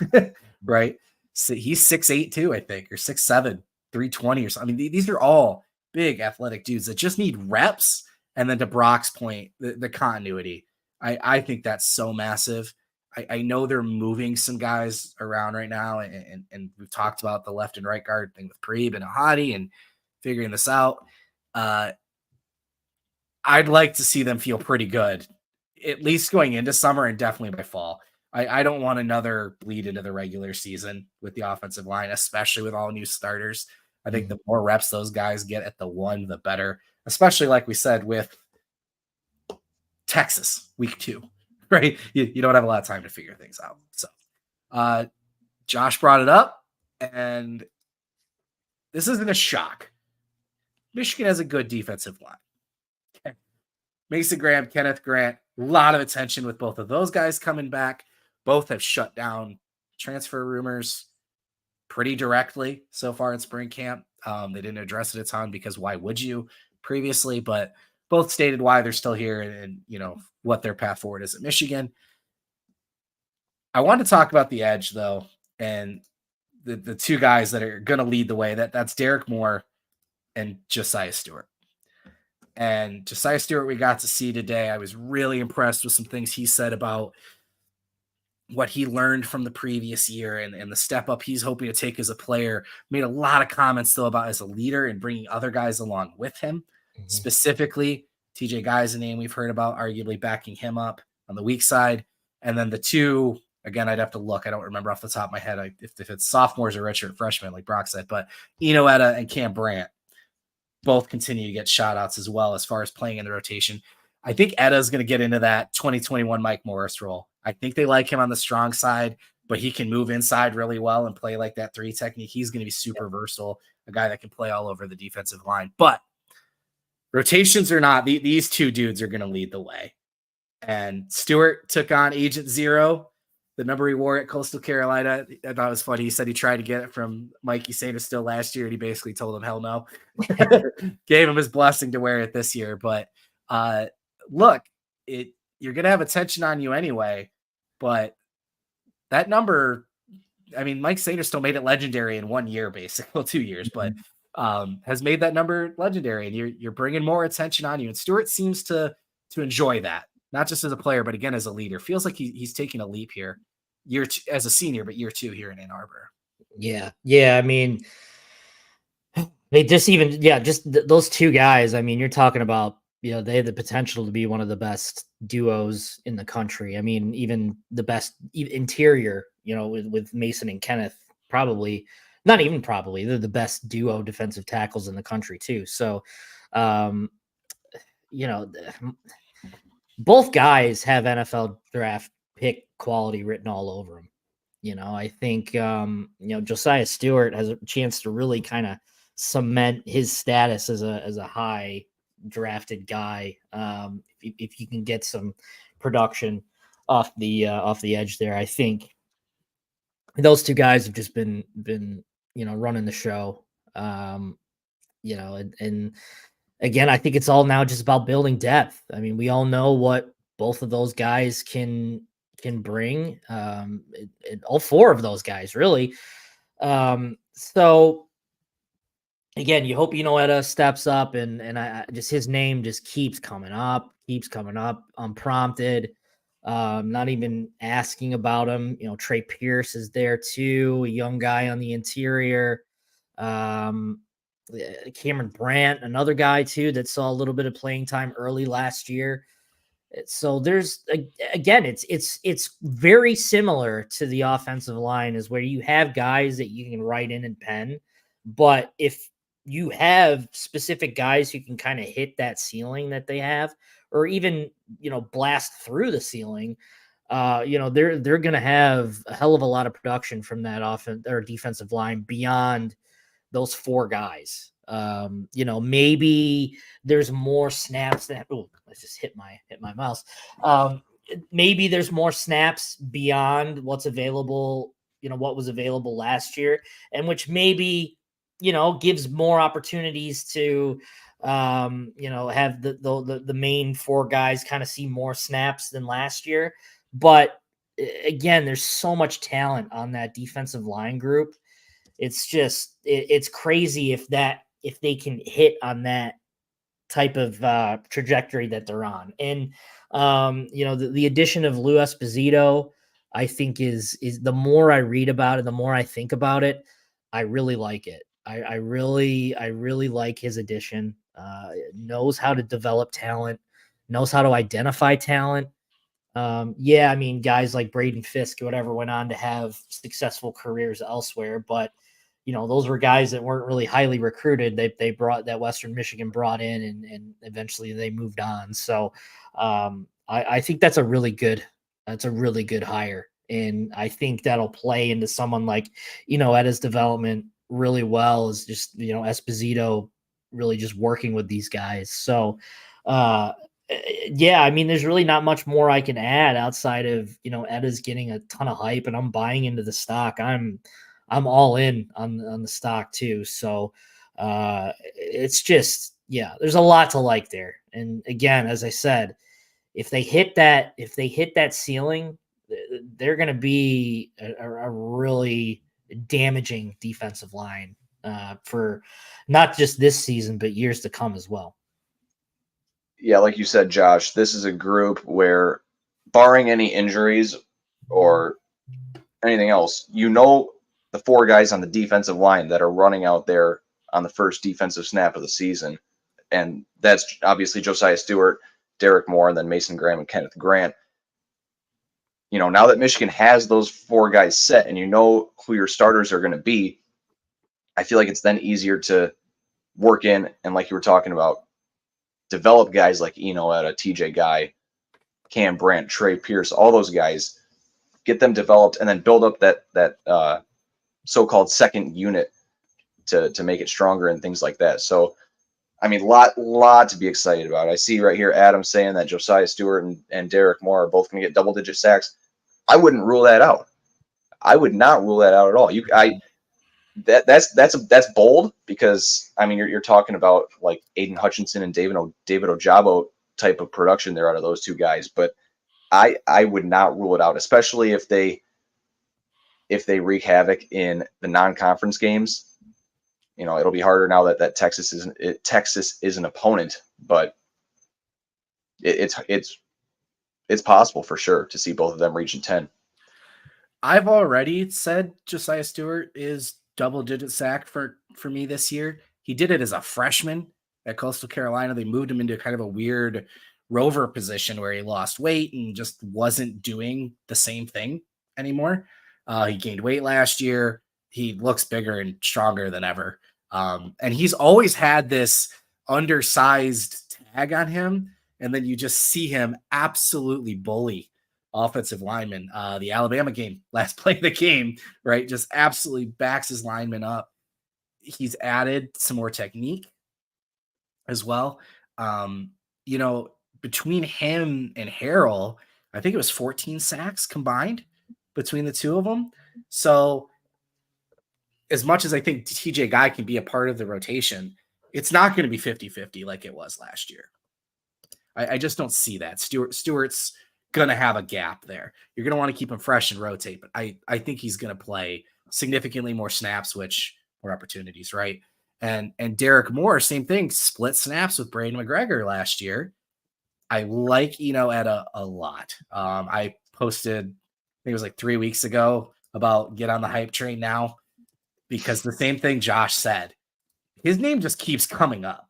right? So he's 6'8" too, I think, or 6'7", 320 or something. I mean, these are all big athletic dudes that just need reps. And then to Brock's point, the continuity. I think that's so massive. I know they're moving some guys around right now, and we've talked about the left and right guard thing with Preeb and El-Hadi and figuring this out. I'd like to see them feel pretty good, at least going into summer and definitely by fall. I don't want another bleed into the regular season with the offensive line, especially with all new starters. I think the more reps those guys get at the one, the better, especially like we said with Texas week 2. Right. You don't have a lot of time to figure things out. So Josh brought it up, and this isn't a shock. Michigan has a good defensive line. Okay. Mason Graham, Kenneth Grant, a lot of attention with both of those guys coming back. Both have shut down transfer rumors pretty directly so far in spring camp. They didn't address it a ton because why would you previously? But both stated why they're still here and what their path forward is at Michigan. I want to talk about the edge though, and the two guys that are going to lead the way. That's Derek Moore and Josiah Stewart. And Josiah Stewart, we got to see today. I was really impressed with some things he said about what he learned from the previous year and the step up he's hoping to take as a player. Made a lot of comments though about as a leader and bringing other guys along with him. Specifically, TJ Guy is a name we've heard about, arguably backing him up on the weak side. And then the two, again, I'd have to look. I don't remember off the top of my head if it's sophomores or redshirt freshmen, like Brock said, but Eno Etta and Cam Brandt both continue to get shout outs as well as far as playing in the rotation. I think Etta is going to get into that 2021 Mike Morris role. I think they like him on the strong side, but he can move inside really well and play like that 3 technique. He's going to be super versatile, a guy that can play all over the defensive line. But rotations or not, these two dudes are going to lead the way. And Stewart took on Agent Zero, the number he wore at Coastal Carolina. I thought it was funny. He said he tried to get it from Mikey Sanders still last year, and he basically told him, hell no. Gave him his blessing to wear it this year. But look, you're going to have attention on you anyway. But that number, I mean, Mike Sanders still made it legendary in 1 year, basically. Well, 2 years, but has made that number legendary. And you're bringing more attention on you. And Stewart seems to enjoy that. Not just as a player, but again, as a leader. Feels like he's taking a leap here as a senior, but year 2 here in Ann Arbor. Yeah. I mean, they just those two guys. I mean, you're talking about, they have the potential to be one of the best duos in the country. I mean, even the best interior, with Mason and Kenneth, they're the best duo defensive tackles in the country too. So, both guys have NFL draft pick quality written all over them. I think, Josiah Stewart has a chance to really kind of cement his status as a high drafted guy. If you can get some production off the edge there, I think those two guys have just been running the show. And again, I think it's all now just about building depth. I mean, we all know what both of those guys can bring. All 4 of those guys, really. So again, you hope Etta steps up, and I just his name just keeps coming up unprompted. Not even asking about him. Trey Pierce is there too, a young guy on the interior. Cameron Brandt, another guy too that saw a little bit of playing time early last year. So there's again, it's very similar to the offensive line, is where you have guys that you can write in and pen, but if you have specific guys who can kind of hit that ceiling that they have, or even blast through the ceiling, they're going to have a hell of a lot of production from that offense or defensive line beyond those 4 guys. Maybe there's more snaps that let's just hit my mouse. Maybe there's more snaps beyond what's available, what was available last year, and which maybe gives more opportunities to have the main 4 guys kind of see more snaps than last year. But again, there's so much talent on that defensive line group. It's just it's crazy if they can hit on that type of trajectory that they're on. And the addition of Lou Esposito, I think is the more I read about it, the more I think about it, I really like it. I really like his addition. Knows how to develop talent, knows how to identify talent. I mean, guys like Braden Fisk or whatever went on to have successful careers elsewhere, but those were guys that weren't really highly recruited. They brought that Western Michigan brought in, and eventually they moved on. So I think that's a really good hire. And I think that'll play into someone like, Etta's development really well, is just, Esposito really just working with these guys. So I mean, there's really not much more I can add outside of, Etta's getting a ton of hype, and I'm buying into the stock. I'm all in on the stock too. So it's just, there's a lot to like there. And again, as I said, if they hit that ceiling, they're going to be a really damaging defensive line for not just this season, but years to come as well. Yeah, like you said, Josh, this is a group where, barring any injuries or anything else, the 4 guys on the defensive line that are running out there on the first defensive snap of the season. And that's obviously Josiah Stewart, Derek Moore, and then Mason Graham and Kenneth Grant. Now that Michigan has those 4 guys set and you know who your starters are going to be, I feel like it's then easier to work in, and like you were talking about, develop guys like Etta, TJ Guy, Cam Brandt, Trey Pierce, all those guys, get them developed, and then build up that so-called second unit to make it stronger and things like that. So, I mean, lot to be excited about. I see right here Adam saying that Josiah Stewart and Derek Moore are both going to get double-digit sacks. I wouldn't rule that out. I would not rule that out at all. That's bold, because I mean you're talking about like Aiden Hutchinson and David Ojabo type of production there out of those 2 guys, but I would not rule it out, especially if they wreak havoc in the non-conference games. It'll be harder now that Texas is an opponent, but it's possible for sure to see both of them reaching 10. I've already said Josiah Stewart is double-digit sack for me this year. He did it as a freshman at Coastal Carolina. They moved him into kind of a weird rover position where he lost weight and just wasn't doing the same thing anymore. He gained weight last year. He looks bigger and stronger than ever. And he's always had this undersized tag on him. And then you just see him absolutely bully offensive linemen. The Alabama game, last play of the game, right? Just absolutely backs his lineman up. He's added some more technique as well. Between him and Harrell, I think it was 14 sacks combined between the 2 of them. So as much as I think TJ Guy can be a part of the rotation, it's not going to be 50-50 like it was last year. I just don't see that. Stewart's going to have a gap there. You're going to want to keep him fresh and rotate, but I think he's going to play significantly more snaps, which more opportunities, right? And Derek Moore, same thing, split snaps with Braden McGregor last year. I like Etta a lot. I posted, I think it was like 3 weeks ago, about get on the hype train now, because the same thing Josh said, his name just keeps coming up.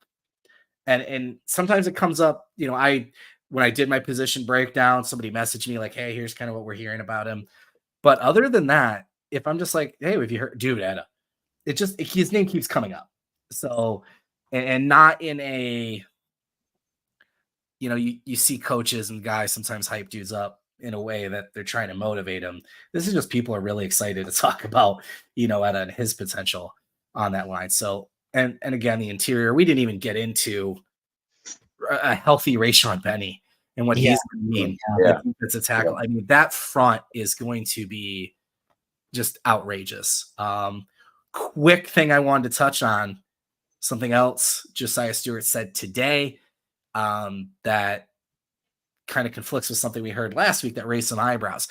And sometimes it comes up, when I did my position breakdown, somebody messaged me like, hey, here's kind of what we're hearing about him. But other than that, if I'm just like, hey, have you heard, dude, Etta, his name keeps coming up. So, and not in a, you see coaches and guys sometimes hype dudes up in a way that they're trying to motivate him. This is just people are really excited to talk about, Etta and his potential on that line. So, and again, the interior, we didn't even get into a healthy Rayshon Benny and what he's going to mean. It's a tackle. I mean, that front is going to be just outrageous. Quick thing I wanted to touch on, something else Josiah Stewart said today that kind of conflicts with something we heard last week that raised some eyebrows.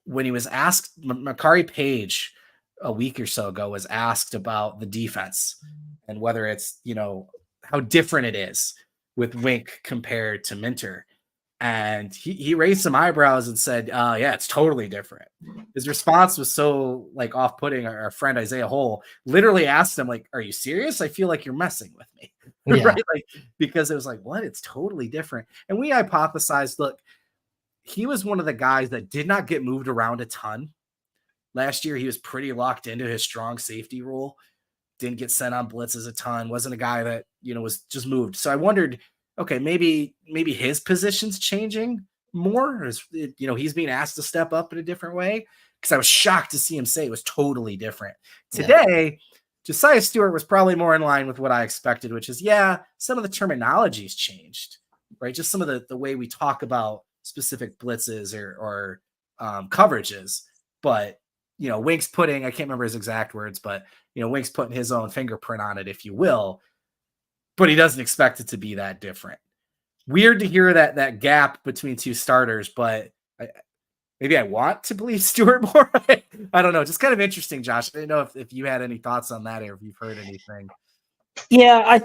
When he was asked, Makari Page a week or so ago was asked about the defense and whether it's, how different it is with Wink compared to Minter. And he raised some eyebrows and said, yeah, it's totally different. His response was so off-putting. Our friend Isaiah Hole literally asked him, are you serious? I feel like you're messing with me. Yeah. Right? Because it was what? It's totally different. And we hypothesized, look, he was one of the guys that did not get moved around a ton. Last year, he was pretty locked into his strong safety role. Didn't get sent on blitzes a ton. Wasn't a guy that, was just moved. So I wondered, okay, maybe his position's changing more. He's being asked to step up in a different way, because I was shocked to see him say it was totally different. Today, Josiah Stewart was probably more in line with what I expected, which is, some of the terminology's changed, right? Just some of the way we talk about specific blitzes or coverages. But, Wink's putting, I can't remember his exact words, but, Wink's putting his own fingerprint on it, if you will. But he doesn't expect it to be that different. weird to hear that gap between two starters, but maybe I want to believe Stewart more. I don't know. Just kind of interesting, Josh. I didn't know if you had any thoughts on that or if you've heard anything. Yeah,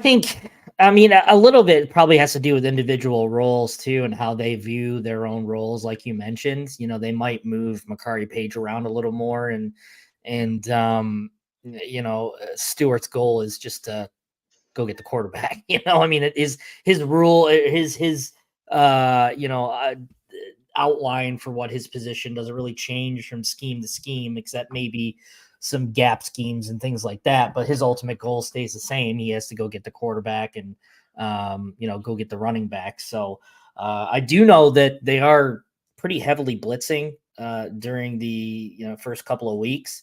I mean, a little bit probably has to do with individual roles too and how they view their own roles. Like you mentioned, they might move Makari Page around a little more and Stewart's goal is just to go get the quarterback. I mean, it is his rule, his outline for what his position doesn't really change from scheme to scheme, except maybe some gap schemes and things like that. But his ultimate goal stays the same. He has to go get the quarterback and, go get the running back. So I do know that they are pretty heavily blitzing during the first couple of weeks,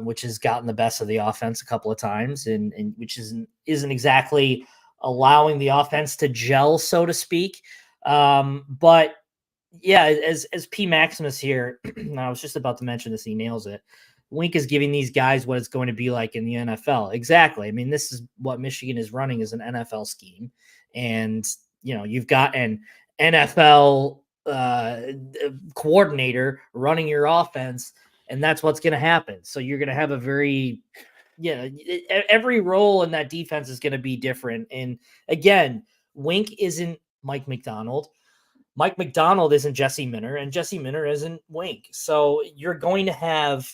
which has gotten the best of the offense a couple of times, and which isn't exactly allowing the offense to gel, so to speak. But yeah, as P Maximus here, I was just about to mention this, he nails it. Wink is giving these guys what it's going to be like in the NFL. Exactly. I mean, this is what Michigan is running as an NFL scheme. And, you've got an NFL coordinator running your offense, and that's what's going to happen. So you're going to have every role in that defense is going to be different. And again, Wink isn't Mike McDonald. Mike McDonald isn't Jesse Minter, and Jesse Minter isn't Wink. So you're going to have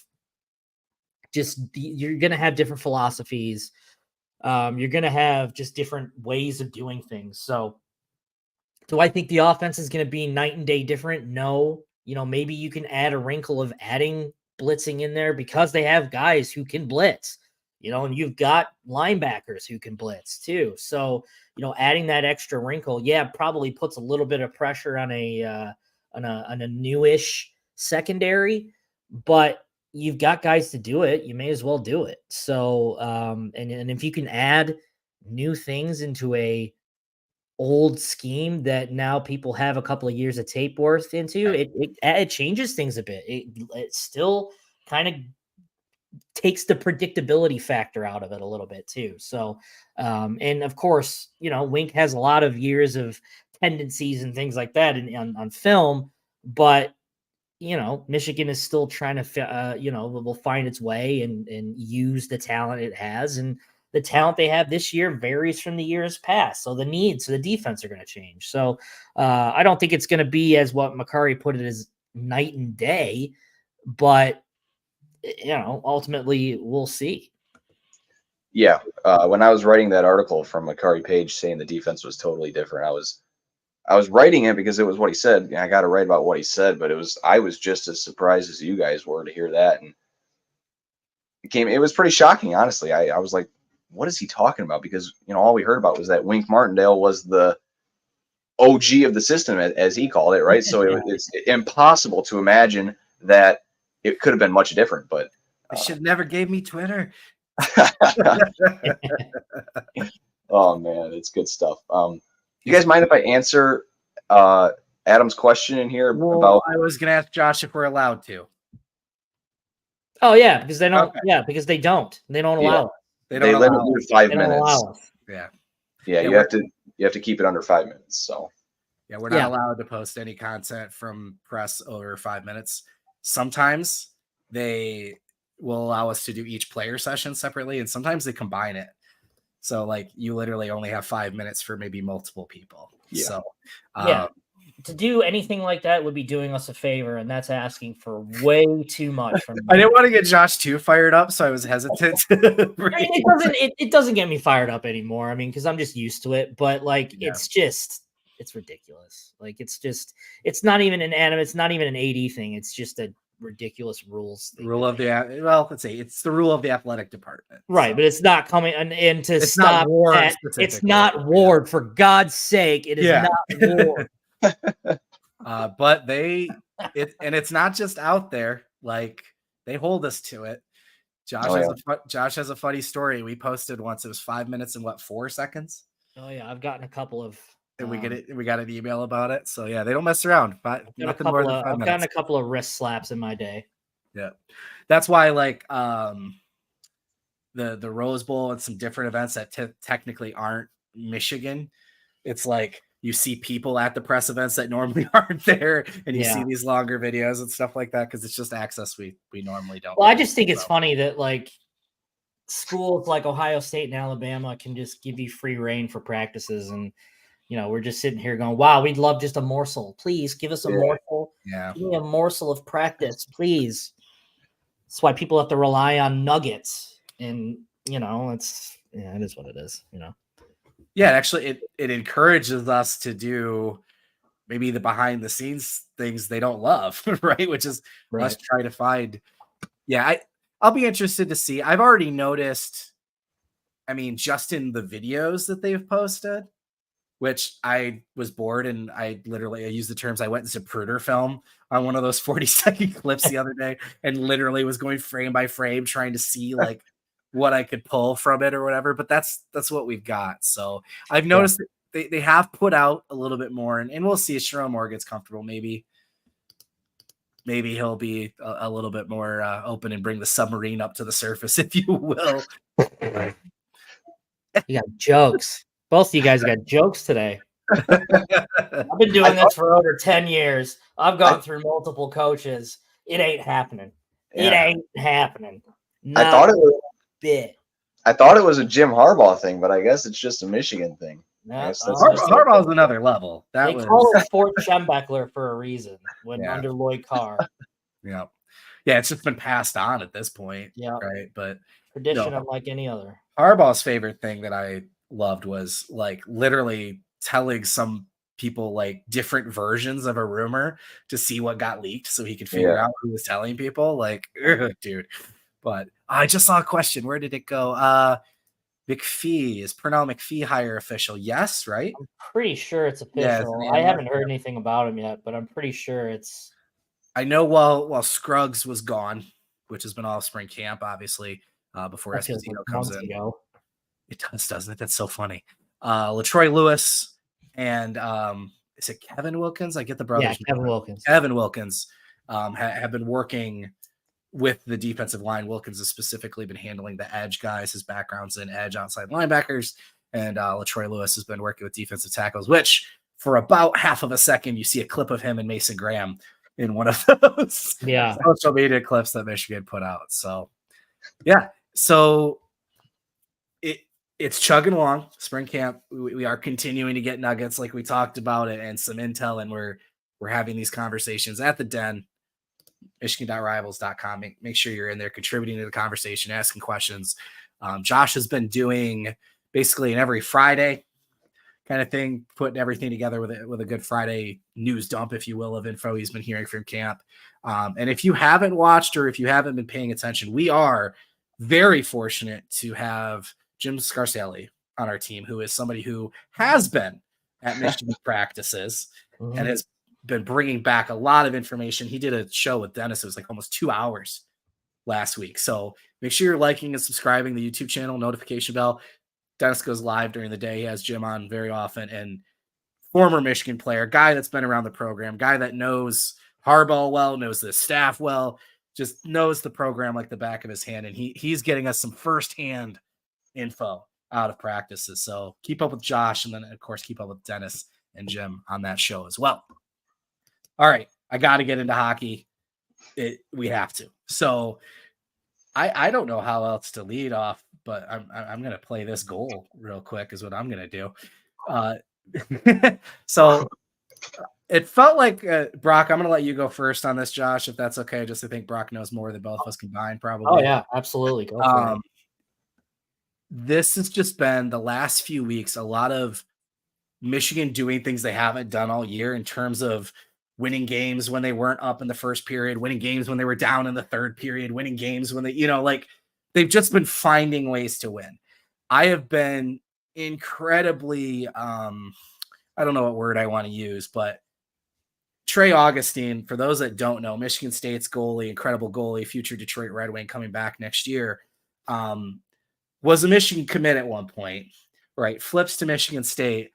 different philosophies. You're going to have just different ways of doing things. So do I think the offense is going to be night and day different? No. Maybe you can add a wrinkle of adding blitzing in there because they have guys who can blitz, and you've got linebackers who can blitz too. So, adding that extra wrinkle, probably puts a little bit of pressure on a newish secondary, but you've got guys to do it. You may as well do it. So, and if you can add new things into a old scheme that now people have a couple of years of tape worth into, it changes things a bit. It still kind of takes the predictability factor out of it a little bit too. So, and of course, Wink has a lot of years of tendencies and things like that on film, but Michigan is still trying to, will find its way and use the talent it has. And the talent they have this year varies from the years past. So the needs of the defense are going to change. So I don't think it's going to be as what Makari put it as night and day, but ultimately we'll see. Yeah. When I was writing that article from Makari Page saying the defense was totally different, I was writing it because it was what he said. And I got to write about what he said, but I was just as surprised as you guys were to hear that. And it was pretty shocking, honestly. I was like, what is he talking about? Because, all we heard about was that Wink Martindale was the OG of the system, as he called it, right? So it's impossible to imagine that it could have been much different, but they should never gave me Twitter. Oh man, it's good stuff. You guys mind if I answer Adam's question in here about? I was going to ask Josh if we're allowed to. Oh yeah, because they don't. Okay. Yeah, because they don't. They don't allow it. They limit you to 5 minutes. Don't allow us. Yeah. You have to keep it under 5 minutes. So. Yeah, we're not allowed to post any content from press over 5 minutes. Sometimes they will allow us to do each player session separately, and sometimes they combine it. So, you literally only have 5 minutes for maybe multiple people. Yeah. So, to do anything like that would be doing us a favor, and that's asking for way too much from me. I didn't want to get Josh too fired up, so I was hesitant. It doesn't get me fired up anymore. I mean, because I'm just used to it. But it's ridiculous. It's not even an anime. It's not even an AD thing. It's just a ridiculous rules thing. It's the rule of the athletic department. Right, but it's not coming and to stop that. It's not Ward, for God's sake. It is not Ward. But it's not just out there. They hold us to it. Josh has a funny story. We posted once. It was 5 minutes and 4 seconds. Oh yeah, I've gotten a couple of. And we got an email about it. So yeah, they don't mess around. I've gotten a couple of wrist slaps in my day. Yeah, that's why the Rose Bowl and some different events that technically aren't Michigan. It's you see people at the press events that normally aren't there, and you see these longer videos and stuff like that because it's just access we normally don't. Well, I just think it's funny that like schools like Ohio State and Alabama can just give you free reign for practices, and we're just sitting here going, wow, we'd love just a morsel. Please give us a morsel. Yeah. Give me a morsel of practice, please. That's why people have to rely on nuggets. And, it is what it is, Yeah, actually, it encourages us to do maybe the behind the scenes things they don't love, right? Which is us try to find. Yeah, I'll be interested to see. I've already noticed, I mean, just in the videos that they've posted, which I was bored and I used the terms. I went into Zapruder film on one of those 40-second clips the other day and literally was going frame by frame trying to see like what I could pull from it or whatever. But that's what we've got. So I've noticed that they have put out a little bit more, and we'll see if Sherrone Moore gets comfortable. Maybe he'll be a little bit more open and bring the submarine up to the surface, if you will. You got jokes. Both of you guys got jokes today. I've been doing this for over 10 years. I've gone through multiple coaches. It ain't happening. It ain't happening. I thought it was bit. I thought it was a Jim Harbaugh thing, but I guess it's just a Michigan thing. Harbaugh's another level. They call it Fort Schembechler for a reason when under Lloyd Carr. Yeah. It's just been passed on at this point. Yeah. Right. But tradition unlike any other. Harbaugh's favorite thing that I loved was like literally telling some people like different versions of a rumor to see what got leaked so he could figure out who was telling people. Like, dude. But I just saw a question. Where did it go? McPhee, is Pernell McPhee hire official? Yes, right? I'm pretty sure it's official. I haven't heard anything about him yet, but I'm pretty sure it's. I know while Scruggs was gone, which has been all spring camp, obviously, before Esposito comes in. It does, doesn't it? That's so funny. LaTroy Lewis and is it Kevin Wilkins? I get the brothers. Yeah, Kevin Wilkins. Kevin Wilkins have been working with the defensive line. Wilkins has specifically been handling the edge guys. His background's in edge outside linebackers. And LaTroy Lewis has been working with defensive tackles, which for about half of a second, you see a clip of him and Mason Graham in one of those social media clips that Michigan put out. So, so it's chugging along. Spring camp, we are continuing to get nuggets like we talked about it and some intel, and we're having these conversations at the Den. Michigan.rivals.com. Make sure you're in there contributing to the conversation, asking questions. Josh has been doing basically an every Friday kind of thing, putting everything together with a good Friday news dump, if you will, of info he's been hearing from camp. And if you haven't watched or if you haven't been paying attention, we are very fortunate to have Jim Scarcelli on our team, who is somebody who has been at Michigan practices and has been bringing back a lot of information. He did a show with Dennis. It was like almost 2 hours last week. So make sure you're liking and subscribing the YouTube channel, notification bell. Dennis goes live during the day. He has Jim on very often, and former Michigan player, guy that's been around the program, guy that knows Harbaugh well, knows the staff well, just knows the program like the back of his hand. And he's getting us some firsthand info out of practices. So keep up with Josh, and then of course keep up with Dennis and Jim on that show as well. All right, I got to get into hockey. We have to. So I don't know how else to lead off, but I'm going to play this goal real quick is what I'm going to do. So it felt like, Brock, I'm going to let you go first on this, Josh, if that's okay. Just I think Brock knows more than both of us combined, probably. Oh, yeah, absolutely. Go for it. This has just been the last few weeks, a lot of Michigan doing things they haven't done all year in terms of winning games when they weren't up in the first period, winning games when they were down in the third period, winning games when they, they've just been finding ways to win. I have been incredibly, I don't know what word I want to use, but Trey Augustine, for those that don't know, Michigan State's goalie, incredible goalie, future Detroit Red Wing coming back next year, was a Michigan commit at one point, right? Flips to Michigan State.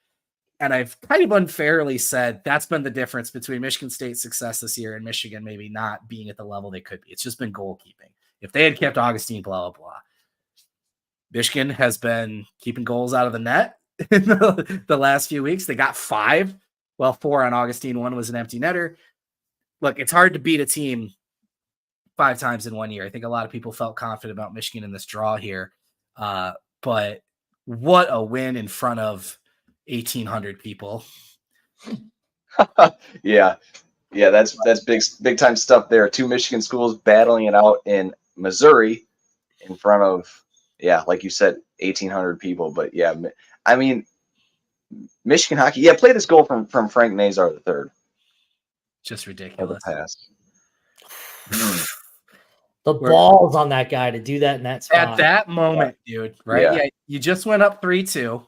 And I've kind of unfairly said that's been the difference between Michigan State's success this year and Michigan maybe not being at the level they could be. It's just been goalkeeping. If they had kept Augustine, blah, blah, blah. Michigan has been keeping goals out of the net. in the last few weeks. They got 5. Well, 4 on Augustine. 1 was an empty netter. Look, it's hard to beat a team 5 times in 1 year. I think a lot of people felt confident about Michigan in this draw here. But what a win in front of 1,800 people. Yeah, that's big time stuff there. 2 Michigan schools battling it out in Missouri in front of, like you said, 1,800 people. But yeah, I mean, Michigan hockey. Yeah, play this goal from Frank Nazar III. Just ridiculous. Pass. The balls on that guy to do that in that spot. At that moment, dude, right? Yeah, you just went up 3-2.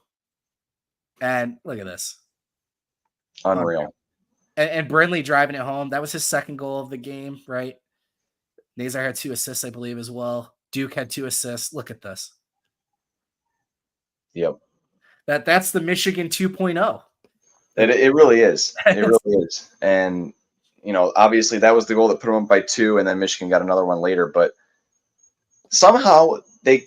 And look at this. Unreal. And Brindley driving it home. That was his second goal of the game, right? Nazar had 2 assists, I believe, as well. Duke had 2 assists. Look at this. Yep. That's the Michigan 2.0. It really is. It really is. And, obviously that was the goal that put them up by 2, and then Michigan got another one later. But somehow they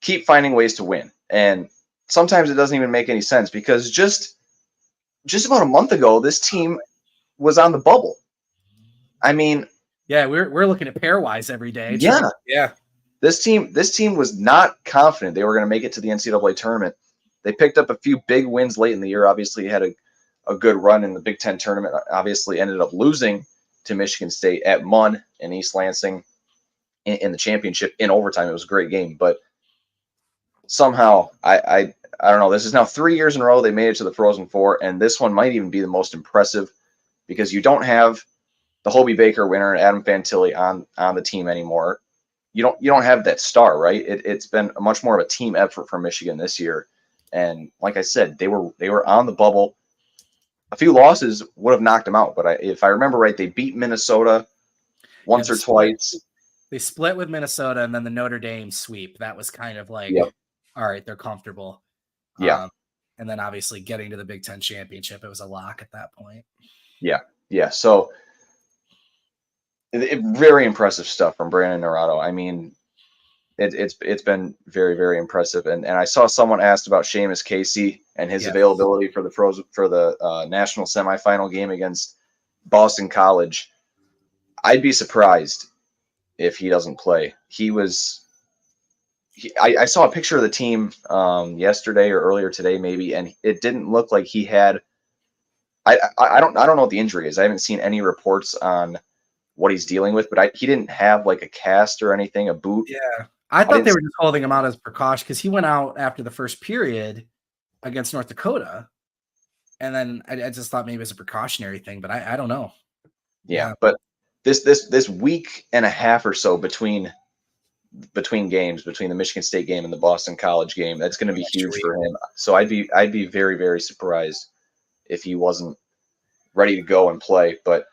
keep finding ways to win. And sometimes it doesn't even make any sense, because just about a month ago, this team was on the bubble. I mean, yeah, we're looking at pairwise every day. Yeah. This team was not confident they were going to make it to the NCAA tournament. They picked up a few big wins late in the year. Obviously, had a good run in the Big Ten tournament. Obviously, ended up losing to Michigan State at Munn in East Lansing in the championship in overtime. It was a great game, but somehow I don't know. This is now 3 years in a row they made it to the Frozen Four, and this one might even be the most impressive, because you don't have the Hobie Baker winner and Adam Fantilli on the team anymore. You don't have that star, right? It's been much more of a team effort for Michigan this year. And like I said, they were on the bubble. A few losses would have knocked them out, but if I remember right, they beat Minnesota once or twice. They split with Minnesota, and then the Notre Dame sweep. That was kind of like, all right, they're comfortable. Yeah. And then obviously getting to the Big Ten championship, it was a lock at that point. Yeah. So very impressive stuff from Brandon Naurato. I mean, it's been very, very impressive. And I saw someone asked about Seamus Casey and his availability for the national semifinal game against Boston College. I'd be surprised if he doesn't play. I saw a picture of the team yesterday or earlier today, maybe, and it didn't look like he had. I don't know what the injury is. I haven't seen any reports on what he's dealing with, but he didn't have like a cast or anything, a boot. Yeah. I thought they were just holding him out as precaution, because he went out after the first period against North Dakota. And then I just thought maybe it was a precautionary thing, but I don't know. Yeah. But this week and a half or so between games, between the Michigan State game and the Boston College game, that's going to be huge for him. So I'd be very, very surprised if he wasn't ready to go and play. But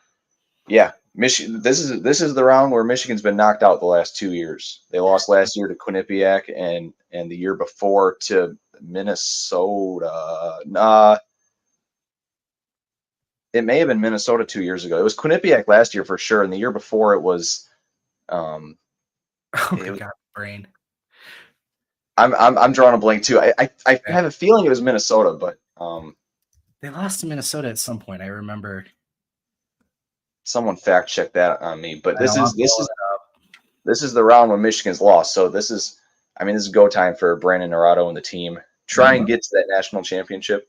yeah, Michigan. This is the round where Michigan's been knocked out the last 2 years. They lost last year to Quinnipiac, and the year before to Minnesota. It may have been Minnesota 2 years ago. It was Quinnipiac last year for sure, and the year before it was. Oh my God, brain. I'm drawing a blank too. I have a feeling it was Minnesota, but they lost to Minnesota at some point. I remember. Someone fact check that on me, but this is the round when Michigan's lost. So this is go time for Brandon Naurato and the team. Try and get to that national championship.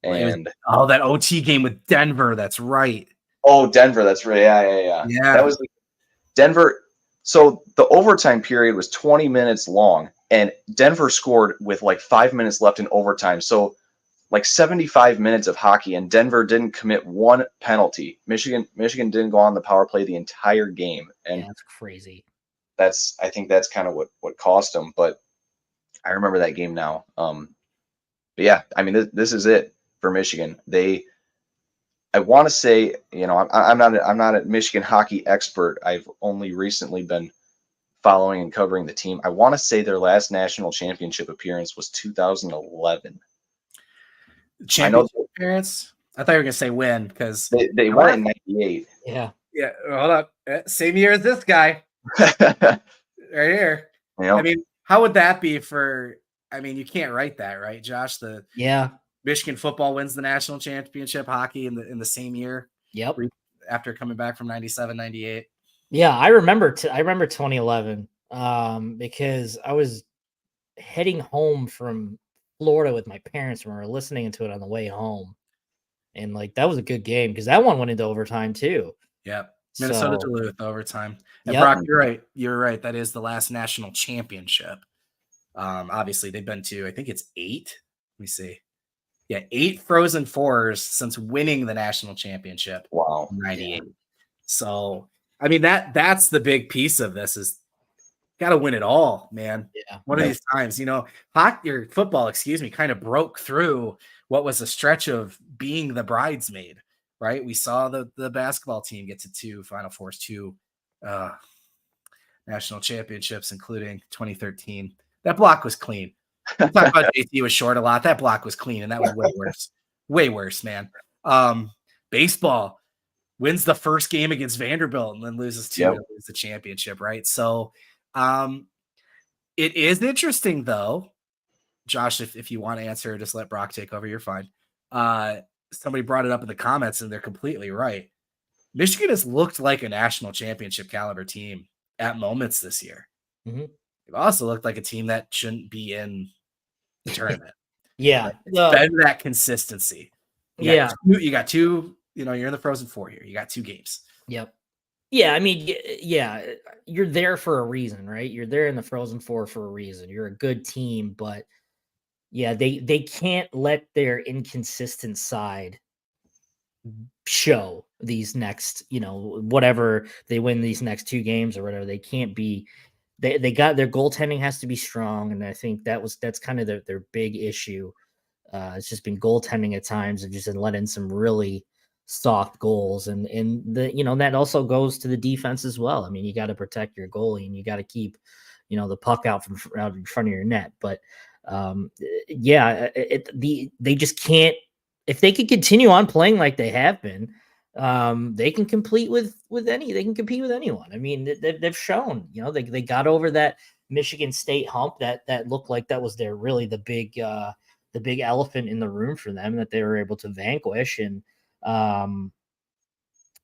And that OT game with Denver. That's right. Oh, Denver. That's right. Yeah. That was Denver. So the overtime period was 20 minutes long, and Denver scored with like 5 minutes left in overtime. So like 75 minutes of hockey, and Denver didn't commit one penalty. Michigan didn't go on the power play the entire game, and that's crazy. I think that's kind of what cost them. But I remember that game now. But yeah, I mean, this is it for Michigan. I want to say, I'm not a Michigan hockey expert. I've only recently been following and covering the team. I want to say their last national championship appearance was 2011. Championship appearance? I thought you were gonna say win, because they won in '98. Yeah. Hold up, same year as this guy, right here. Yeah. I mean, how would that be for I mean, you can't write that, right, Josh? The Yeah. Michigan football wins the national championship, hockey in the same year. Yep. After coming back from 97, 98. Yeah, I remember 2011 because I was heading home from Florida with my parents and we were listening to it on the way home. And like that was a good game because that one went into overtime too. Yep. Minnesota So, Duluth overtime. And yep. Brock, you're right. You're right. That is the last national championship. Obviously, they've been to, I think it's 8. Let me see. Yeah, 8 Frozen Fours since winning the national championship. Wow. 98. Yeah. So, I mean, that's the big piece of this is got to win it all, man. Yeah. One of these times, hockey or football, kind of broke through what was a stretch of being the bridesmaid, right? We saw the basketball team get to 2 Final Fours, 2 national championships, including 2013. That block was clean. We talk about JT was short a lot. That block was clean, and that was way worse. Way worse, man. Baseball wins the first game against Vanderbilt and then loses 2 to lose the championship, right? So it is interesting, though, Josh, if you want to answer, just let Brock take over. You're fine. Somebody brought it up in the comments, and they're completely right. Michigan has looked like a national championship caliber team at moments this year. Mm-hmm. They've also looked like a team that shouldn't be in the tournament. Yeah. Right? It's been that consistency. You got two, you're in the Frozen Four here. You got 2 games. Yep. Yeah, I mean, yeah, you're there for a reason, right? You're there in the Frozen Four for a reason. You're a good team, but yeah, they can't let their inconsistent side show these next, whatever they win these next 2 games or whatever. They can't be. They got their goaltending has to be strong, and I think that's kind of their big issue. It's just been goaltending at times and just let in some really soft goals, and that also goes to the defense as well. I mean, you got to protect your goalie and you got to keep the puck out in front of your net. But they just can't. If they can continue on playing like they have been, they can compete with anyone. I mean, they've shown, they got over that Michigan State hump that looked like that was the big elephant in the room for them that they were able to vanquish. And I mean,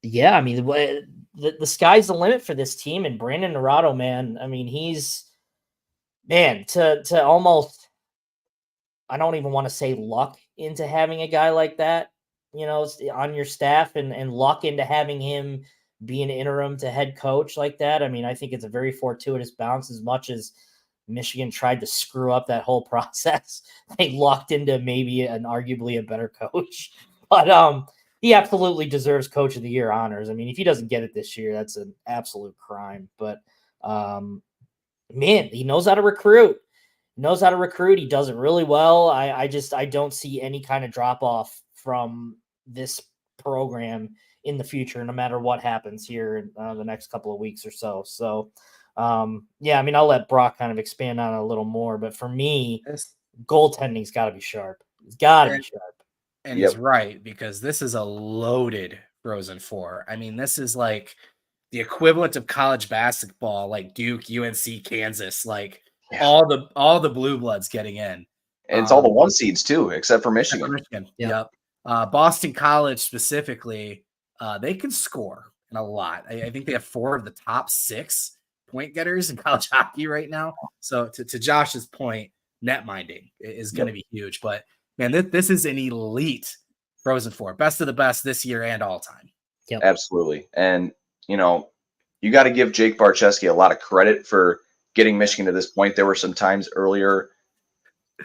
the sky's the limit for this team. And Brandon Naurato, man, I mean, he's to almost, I don't even want to say luck into having a guy like that, on your staff and luck into having him be an interim to head coach like that. I mean, I think it's a very fortuitous bounce. As much as Michigan tried to screw up that whole process, they lucked into maybe arguably a better coach. But he absolutely deserves Coach of the Year honors. I mean, if he doesn't get it this year, that's an absolute crime. But man, he knows how to recruit. He does it really well. I don't see any kind of drop off from this program in the future, no matter what happens here in the next couple of weeks or so. So, I mean, I'll let Brock kind of expand on it a little more, but for me, goaltending's got to be sharp. It's got to be sharp. And he's right, because this is a loaded Frozen Four. I mean, this is like the equivalent of college basketball, like Duke, UNC, Kansas, like all the blue bloods getting in. And it's all the 1 seeds too, except for Michigan. Yep. Boston College specifically, they can score in a lot. I think they have 4 of the top 6 point getters in college hockey right now. So to Josh's point, net minding is going to be huge. But man, this is an elite Frozen Four, best of the best this year and all time. Yep. Absolutely. And you got to give Jake Barczewski a lot of credit for getting Michigan to this point. There were some times earlier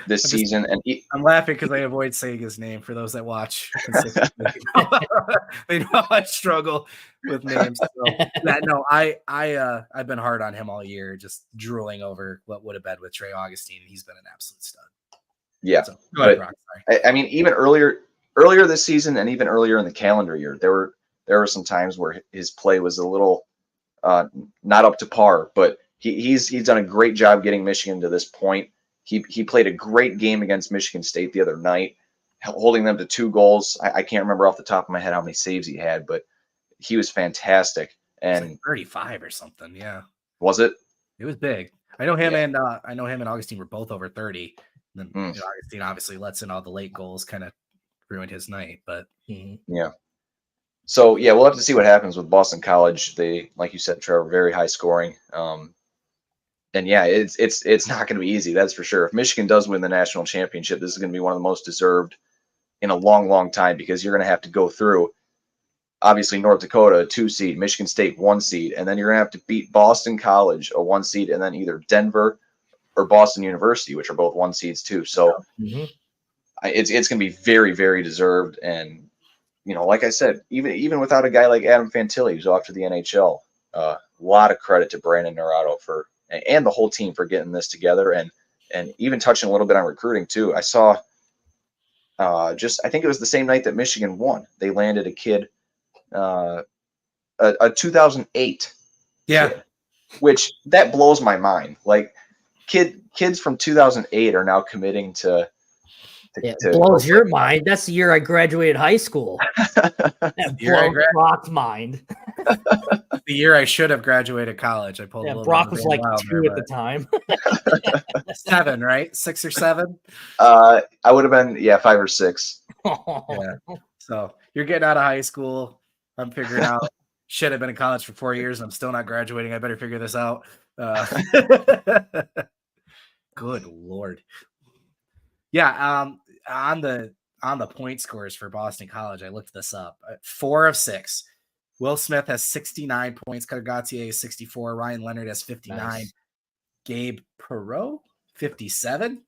this season, and I'm laughing because I avoid saying his name for those that watch consistently. They know I struggle with names. So, I've been hard on him all year, just drooling over what would have been with Trey Augustine, and he's been an absolute stud. Yeah, so, go ahead, Brock, I mean, even earlier this season, and even earlier in the calendar year, there were some times where his play was a little not up to par, but he's done a great job getting Michigan to this point. He played a great game against Michigan State the other night, holding them to 2 goals. I can't remember off the top of my head how many saves he had, but he was fantastic. And like 35 or something. Yeah. Was it? It was big. I know him and Augustine were both over 30. And then Augustine obviously lets in all the late goals, kind of ruined his night. But yeah. So yeah, we'll have to see what happens with Boston College. They, like you said, Trevor, very high scoring. And yeah, it's not going to be easy. That's for sure. If Michigan does win the national championship, this is going to be one of the most deserved in a long, long time, because you're going to have to go through, obviously, North Dakota, a 2 seed, Michigan State, 1 seed, and then you're going to have to beat Boston College, a 1 seed, and then either Denver or Boston University, which are both 1 seeds too. So it's going to be very, very deserved. And like I said, even without a guy like Adam Fantilli, who's off to the NHL, a lot of credit to Brandon Naurato and the whole team for getting this together, and even touching a little bit on recruiting too. I saw I think it was the same night that Michigan won, they landed a kid, a 2008 kid, which that blows my mind. Like kids from 2008 are now committing to it blows your mind. That's the year I graduated high school. That blows Brock's mind. The year I should have graduated college. I pulled a little Brock was like 2 at the time. 7, right? 6 or 7? I would have been 5 or 6. Yeah. So you're getting out of high school. I'm figuring out shit. I've been in college for 4 years. I'm still not graduating. I better figure this out. Good Lord. Yeah. On the point scores for Boston College, I looked this up. 4 of 6. Will Smith has 69 points. Cutter Gauthier has 64. Ryan Leonard has 59. Nice. Gabe Perreault, 57.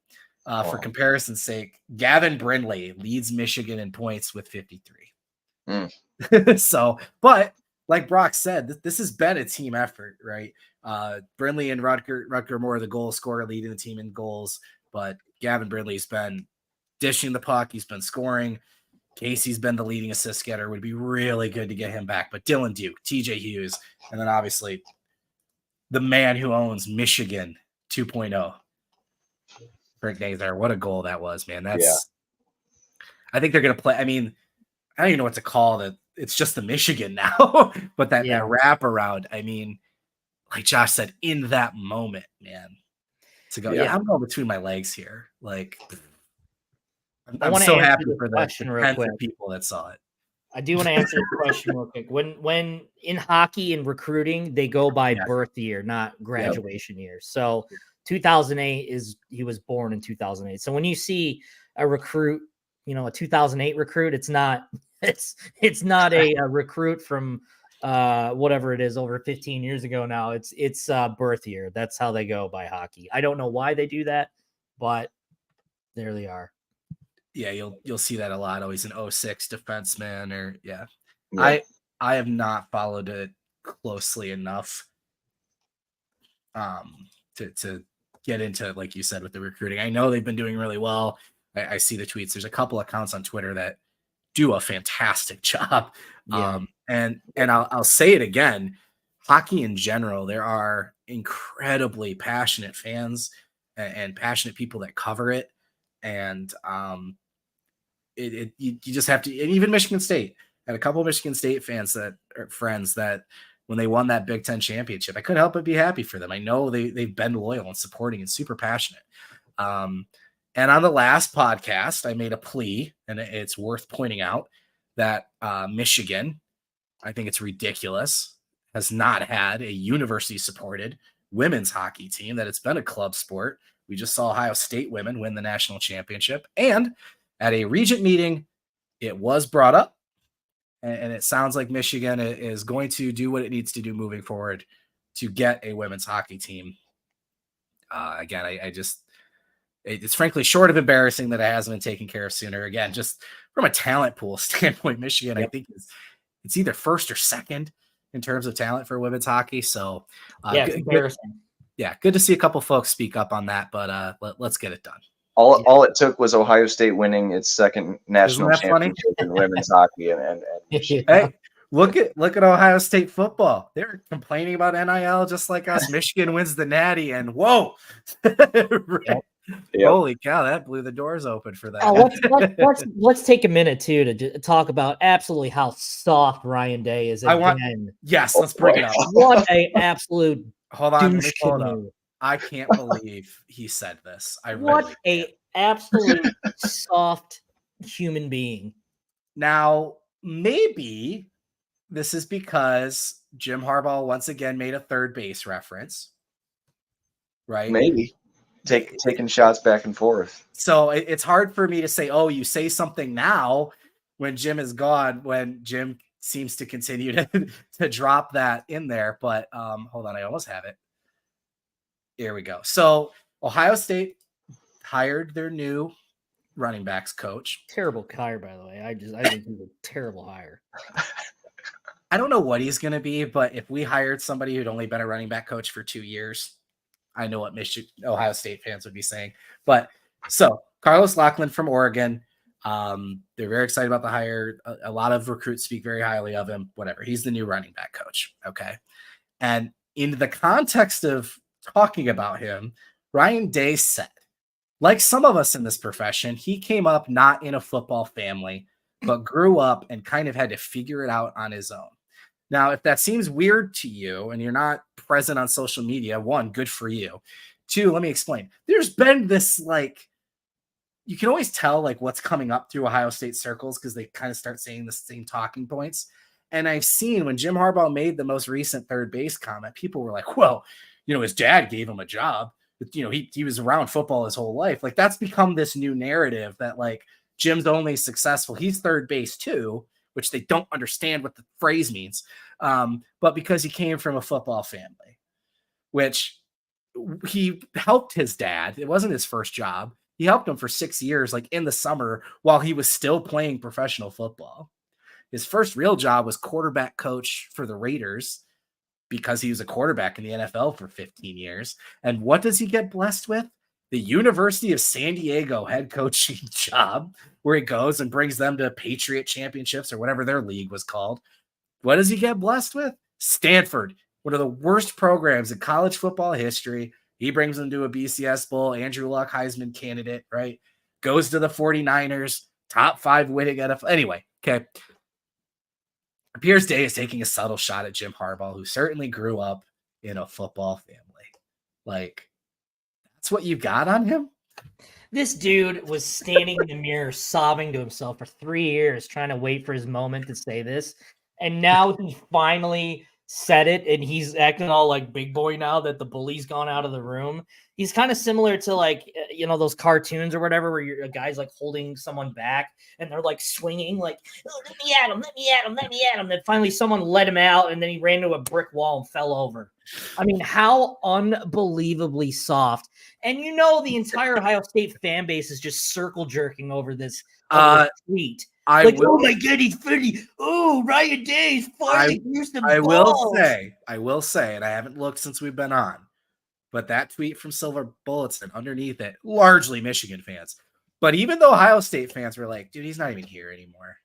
For comparison's sake, Gavin Brindley leads Michigan in points with 53. So, but like Brock said, this has been a team effort, right? Brindley and Rutger Moore, the goal scorer, leading the team in goals, but Gavin Brindley's been dishing the puck. He's been scoring. Casey's been the leading assist getter. Would be really good to get him back. But Dylan Duke, TJ Hughes, and then obviously the man who owns Michigan 2.0. Frank Nazar, what a goal that was, man. I think they're going to play. I mean, I don't even know what to call that. It's just the Michigan now, but that wraparound. I mean, like Josh said, in that moment, man, to go, I'm going between my legs here. Like, I'm so happy for the tens of people that saw it. I do want to answer the question real quick. When in hockey and recruiting, they go by birth year, not graduation year. So 2008 he was born in 2008. So when you see a recruit, a 2008 recruit, it's not a recruit from whatever it is over 15 years ago now. It's birth year. That's how they go by hockey. I don't know why they do that, but there they are. Yeah, you'll see that a lot. Always an 06 defenseman, or I have not followed it closely enough to get into, like you said, with the recruiting. I know they've been doing really well. I see the tweets. There's a couple accounts on Twitter that do a fantastic job. And I'll say it again, hockey in general, there are incredibly passionate fans and passionate people that cover it. And you just have to, and even Michigan State had a couple of Michigan State fans that are friends that when they won that Big Ten championship, I couldn't help but be happy for them. I know they've been loyal and supporting and super passionate. And on the last podcast, I made a plea, and it's worth pointing out that Michigan, I think it's ridiculous, has not had a university-supported women's hockey team, that it's been a club sport. We just saw Ohio State women win the national championship. And at a Regent meeting, it was brought up, and it sounds like Michigan is going to do what it needs to do moving forward to get a women's hockey team. Again, it's frankly short of embarrassing that it hasn't been taken care of sooner. Again, just from a talent pool standpoint, Michigan, I think it's either first or second in terms of talent for women's hockey. So it's embarrassing. Good to see a couple folks speak up on that, but let's get it done. All it took was Ohio State winning its second national championship in women's hockey, and hey, look at Ohio State football. They're complaining about NIL just like us. Michigan wins the Natty, and whoa, holy cow, that blew the doors open for that. Let's take a minute too to talk about absolutely how soft Ryan Day is. Let's bring it up. What a absolute hold on, let me pull it up. I can't believe he said this. absolute soft human being. Now, maybe this is because Jim Harbaugh once again made a third base reference, right? Maybe taking shots back and forth. So it's hard for me to say, oh, you say something now when Jim is gone, when Jim seems to continue to drop that in there. But hold on, I almost have it. Here we go. So Ohio State hired their new running backs coach. Terrible hire, by the way. I think he's a terrible hire. I don't know what he's going to be, but if we hired somebody who'd only been a running back coach for 2 years, I know what Ohio State fans would be saying. But so Carlos Loughlin from Oregon, they're very excited about the hire. A lot of recruits speak very highly of him, whatever. He's the new running back coach. Okay. And in the context of talking about him, Ryan Day said, like some of us in this profession, he came up not in a football family, but grew up and kind of had to figure it out on his own. Now, if that seems weird to you and you're not present on social media, one, good for you. Two, let me explain. There's been this, like, you can always tell like what's coming up through Ohio State circles because they kind of start saying the same talking points. And I've seen when Jim Harbaugh made the most recent third base comment, people were like, well, his dad gave him a job. He was around football his whole life. Like that's become this new narrative that like Jim's only successful. He's third base too, which they don't understand what the phrase means. But because he came from a football family, which he helped his dad. It wasn't his first job. He helped him for 6 years, like in the summer while he was still playing professional football. His first real job was quarterback coach for the Raiders because he was a quarterback in the NFL for 15 years. And what does he get blessed with? The University of San Diego head coaching job, where he goes and brings them to Patriot championships or whatever their league was called. What does he get blessed with? Stanford, one of the worst programs in college football history. He brings them to a BCS Bowl. Andrew Luck, Heisman candidate, right? Goes to the 49ers, top 5 winning NFL. Anyway, okay. Pierce Day is taking a subtle shot at Jim Harbaugh, who certainly grew up in a football family. Like, that's what you got on him? This dude was standing in the mirror sobbing to himself for 3 years, trying to wait for his moment to say this. And now he finally said it, and he's acting all like big boy now that the bully's gone out of the room. He's kind of similar to like, those cartoons or whatever, where a guy's like holding someone back and they're like swinging like, oh, let me at him. Then finally someone let him out and then he ran into a brick wall and fell over. I mean, how unbelievably soft. And the entire Ohio State fan base is just circle jerking over this tweet. Oh my God, he's funny. Oh, Ryan Day's finally used the ball. I will say, and I haven't looked since we've been on, but that tweet from Silver Bulletin underneath it, largely Michigan fans. But even though Ohio State fans were like, dude, he's not even here anymore.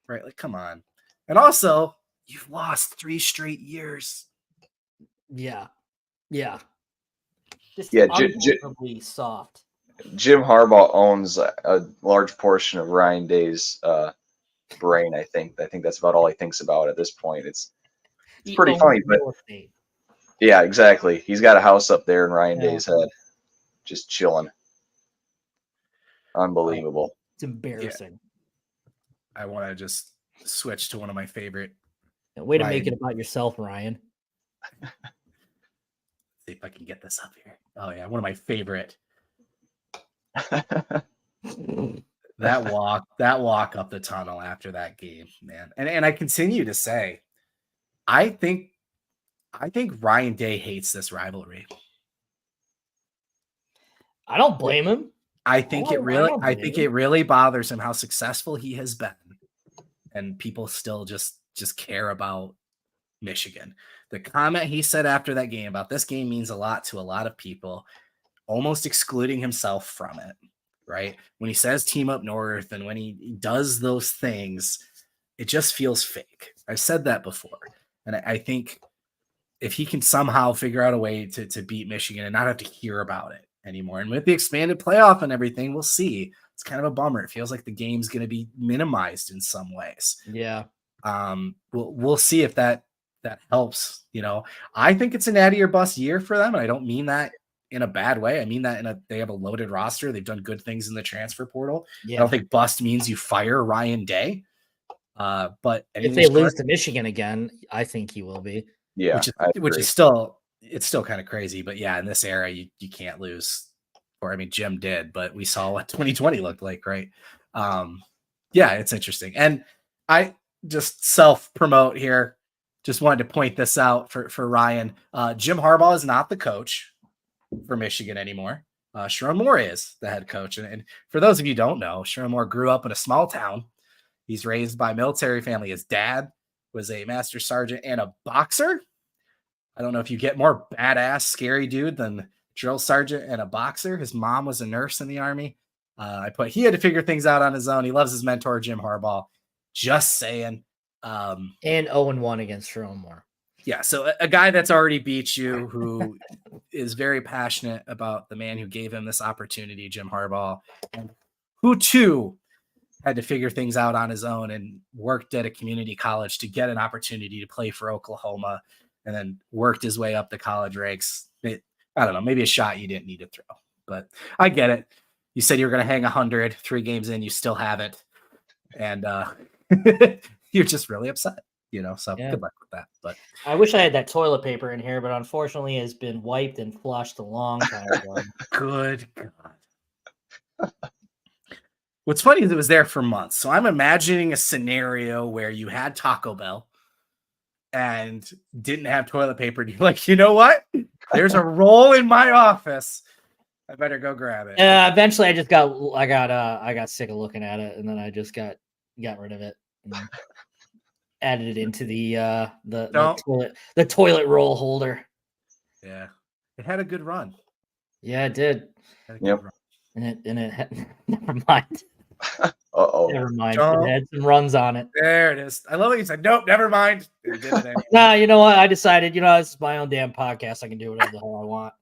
Right? Like, come on. And also, you've lost 3 straight years. Yeah. Yeah. Just unbelievably soft. Jim Harbaugh owns a large portion of Ryan Day's brain. I think that's about all he thinks about at this point. It's pretty funny, but yeah, exactly. He's got a house up there in Ryan Day's head, just chilling. Unbelievable. It's embarrassing. Yeah. I want to just switch to one of my favorite. Way to make it about yourself, Ryan. See if I can get this up here. Oh yeah, one of my favorite. that walk up the tunnel after that game, man. And I continue to say, I think Ryan Day hates this rivalry. I don't blame him. I think it really bothers him how successful he has been, and people still just care about Michigan. The comment he said after that game about this game means a lot to a lot of people, almost excluding himself from it, right? When he says team up north and when he does those things, it just feels fake. I've said that before. And I think if he can somehow figure out a way to beat Michigan and not have to hear about it anymore, and with the expanded playoff and everything, we'll see. It's kind of a bummer. It feels like the game's going to be minimized in some ways. Yeah. We'll see if that helps. I think it's an Natty or bust year for them. And I don't mean that in a bad way. I mean that they have a loaded roster. They've done good things in the transfer portal. Yeah. I don't think bust means you fire Ryan Day. But if they lose to Michigan again, I think he will be. Yeah, which is still kind of crazy. But yeah, in this era, you can't lose. Or I mean, Jim did, but we saw what 2020 looked like, right? Yeah, it's interesting. And I just self-promote here. Just wanted to point this out for Ryan. Jim Harbaugh is not the coach for Michigan anymore. Sherrone Moore is the head coach. And for those of you who don't know, Sherrone Moore grew up in a small town. He's raised by a military family. His dad was a master sergeant and a boxer. I don't know if you get more badass, scary dude than drill sergeant and a boxer. His mom was a nurse in the Army. He had to figure things out on his own. He loves his mentor, Jim Harbaugh. Just saying. And 0-1 against Sherrone Moore. Yeah, so a guy that's already beat you, who is very passionate about the man who gave him this opportunity, Jim Harbaugh, and who too had to figure things out on his own and worked at a community college to get an opportunity to play for Oklahoma, and then worked his way up the college ranks. I don't know, maybe a shot you didn't need to throw, but I get it. You said you were going to hang 100, 3 games in, you still haven't. And you're just really upset, so good luck with that. But I wish I had that toilet paper in here, but unfortunately it's been wiped and flushed a long time ago. Good God. What's funny is it was there for months. So I'm imagining a scenario where you had Taco Bell and didn't have toilet paper. And you're like, you know what? There's a roll in my office. I better go grab it. Eventually I got sick of looking at it, and then I just got rid of it and added it into the toilet roll holder. Yeah. It had a good run. Yeah, it did. Yep. And it had, never mind. Never mind. Don't. It had some runs on it. There it is. I love it. You said, nope, never mind. Nah, you know what? I decided, this is my own damn podcast. I can do whatever the hell I want.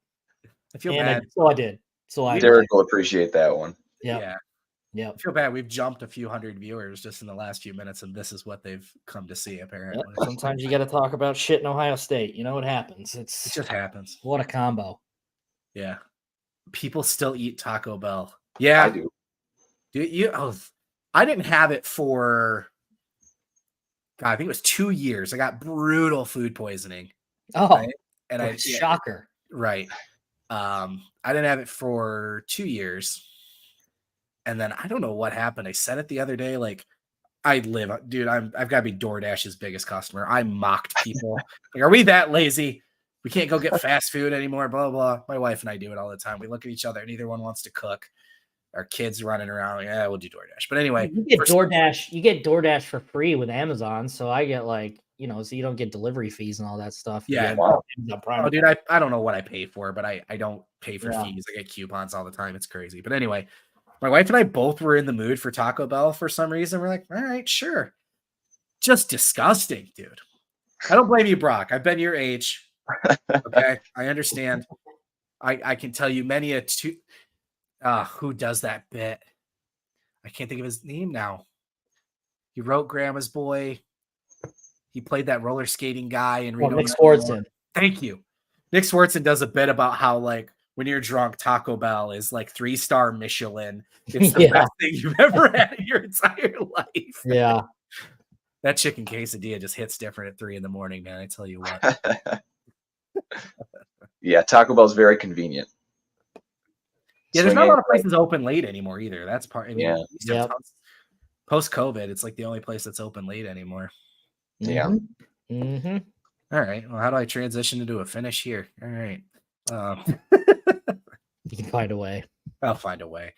I feel bad. So I did. Derek will appreciate that one. Yeah. I feel bad. We've jumped a few hundred viewers just in the last few minutes, and this is what they've come to see, apparently. Yep. Sometimes you got to talk about shit in Ohio State. You know what happens. It just happens. What a combo. Yeah. People still eat Taco Bell. Yeah. I do. I didn't have it for, God, I think it was 2 years. I got brutal food poisoning. Oh, right? And shocker. Right. I didn't have it for 2 years. And then I don't know what happened. I said it the other day, like, I've got to be DoorDash's biggest customer. I mocked people. Like, are we that lazy? We can't go get fast food anymore, blah, blah. My wife and I do it all the time. We look at each other, and neither one wants to cook. Our kids running around, like, we'll do DoorDash. But anyway. You get DoorDash for free with Amazon. So I get so you don't get delivery fees and all that stuff. Yeah. Wow. Oh, dude, I don't know what I pay for, but I don't pay for fees. I get coupons all the time. It's crazy. But anyway, my wife and I both were in the mood for Taco Bell for some reason. We're like, all right, sure. Just disgusting, dude. I don't blame you, Brock. I've been your age. Okay. I understand. I can tell you many who does that bit? I can't think of his name now. He wrote Grandma's Boy. He played that roller skating guy in Reno. Nick Swartzen. Thank you. Nick Swartzen does a bit about how, like, when you're drunk, Taco Bell is like 3-star Michelin. It's the best thing you've ever had in your entire life. Yeah. That chicken quesadilla just hits different at 3 a.m, man. I tell you what. Yeah, Taco Bell's very convenient. Yeah, there's not a lot of places open late anymore either. That's part. I mean, yeah. Post-COVID, it's like the only place that's open late anymore. Yeah. Mm-hmm. All right. Well, how do I transition into a finish here? All right. You can find a way. I'll find a way.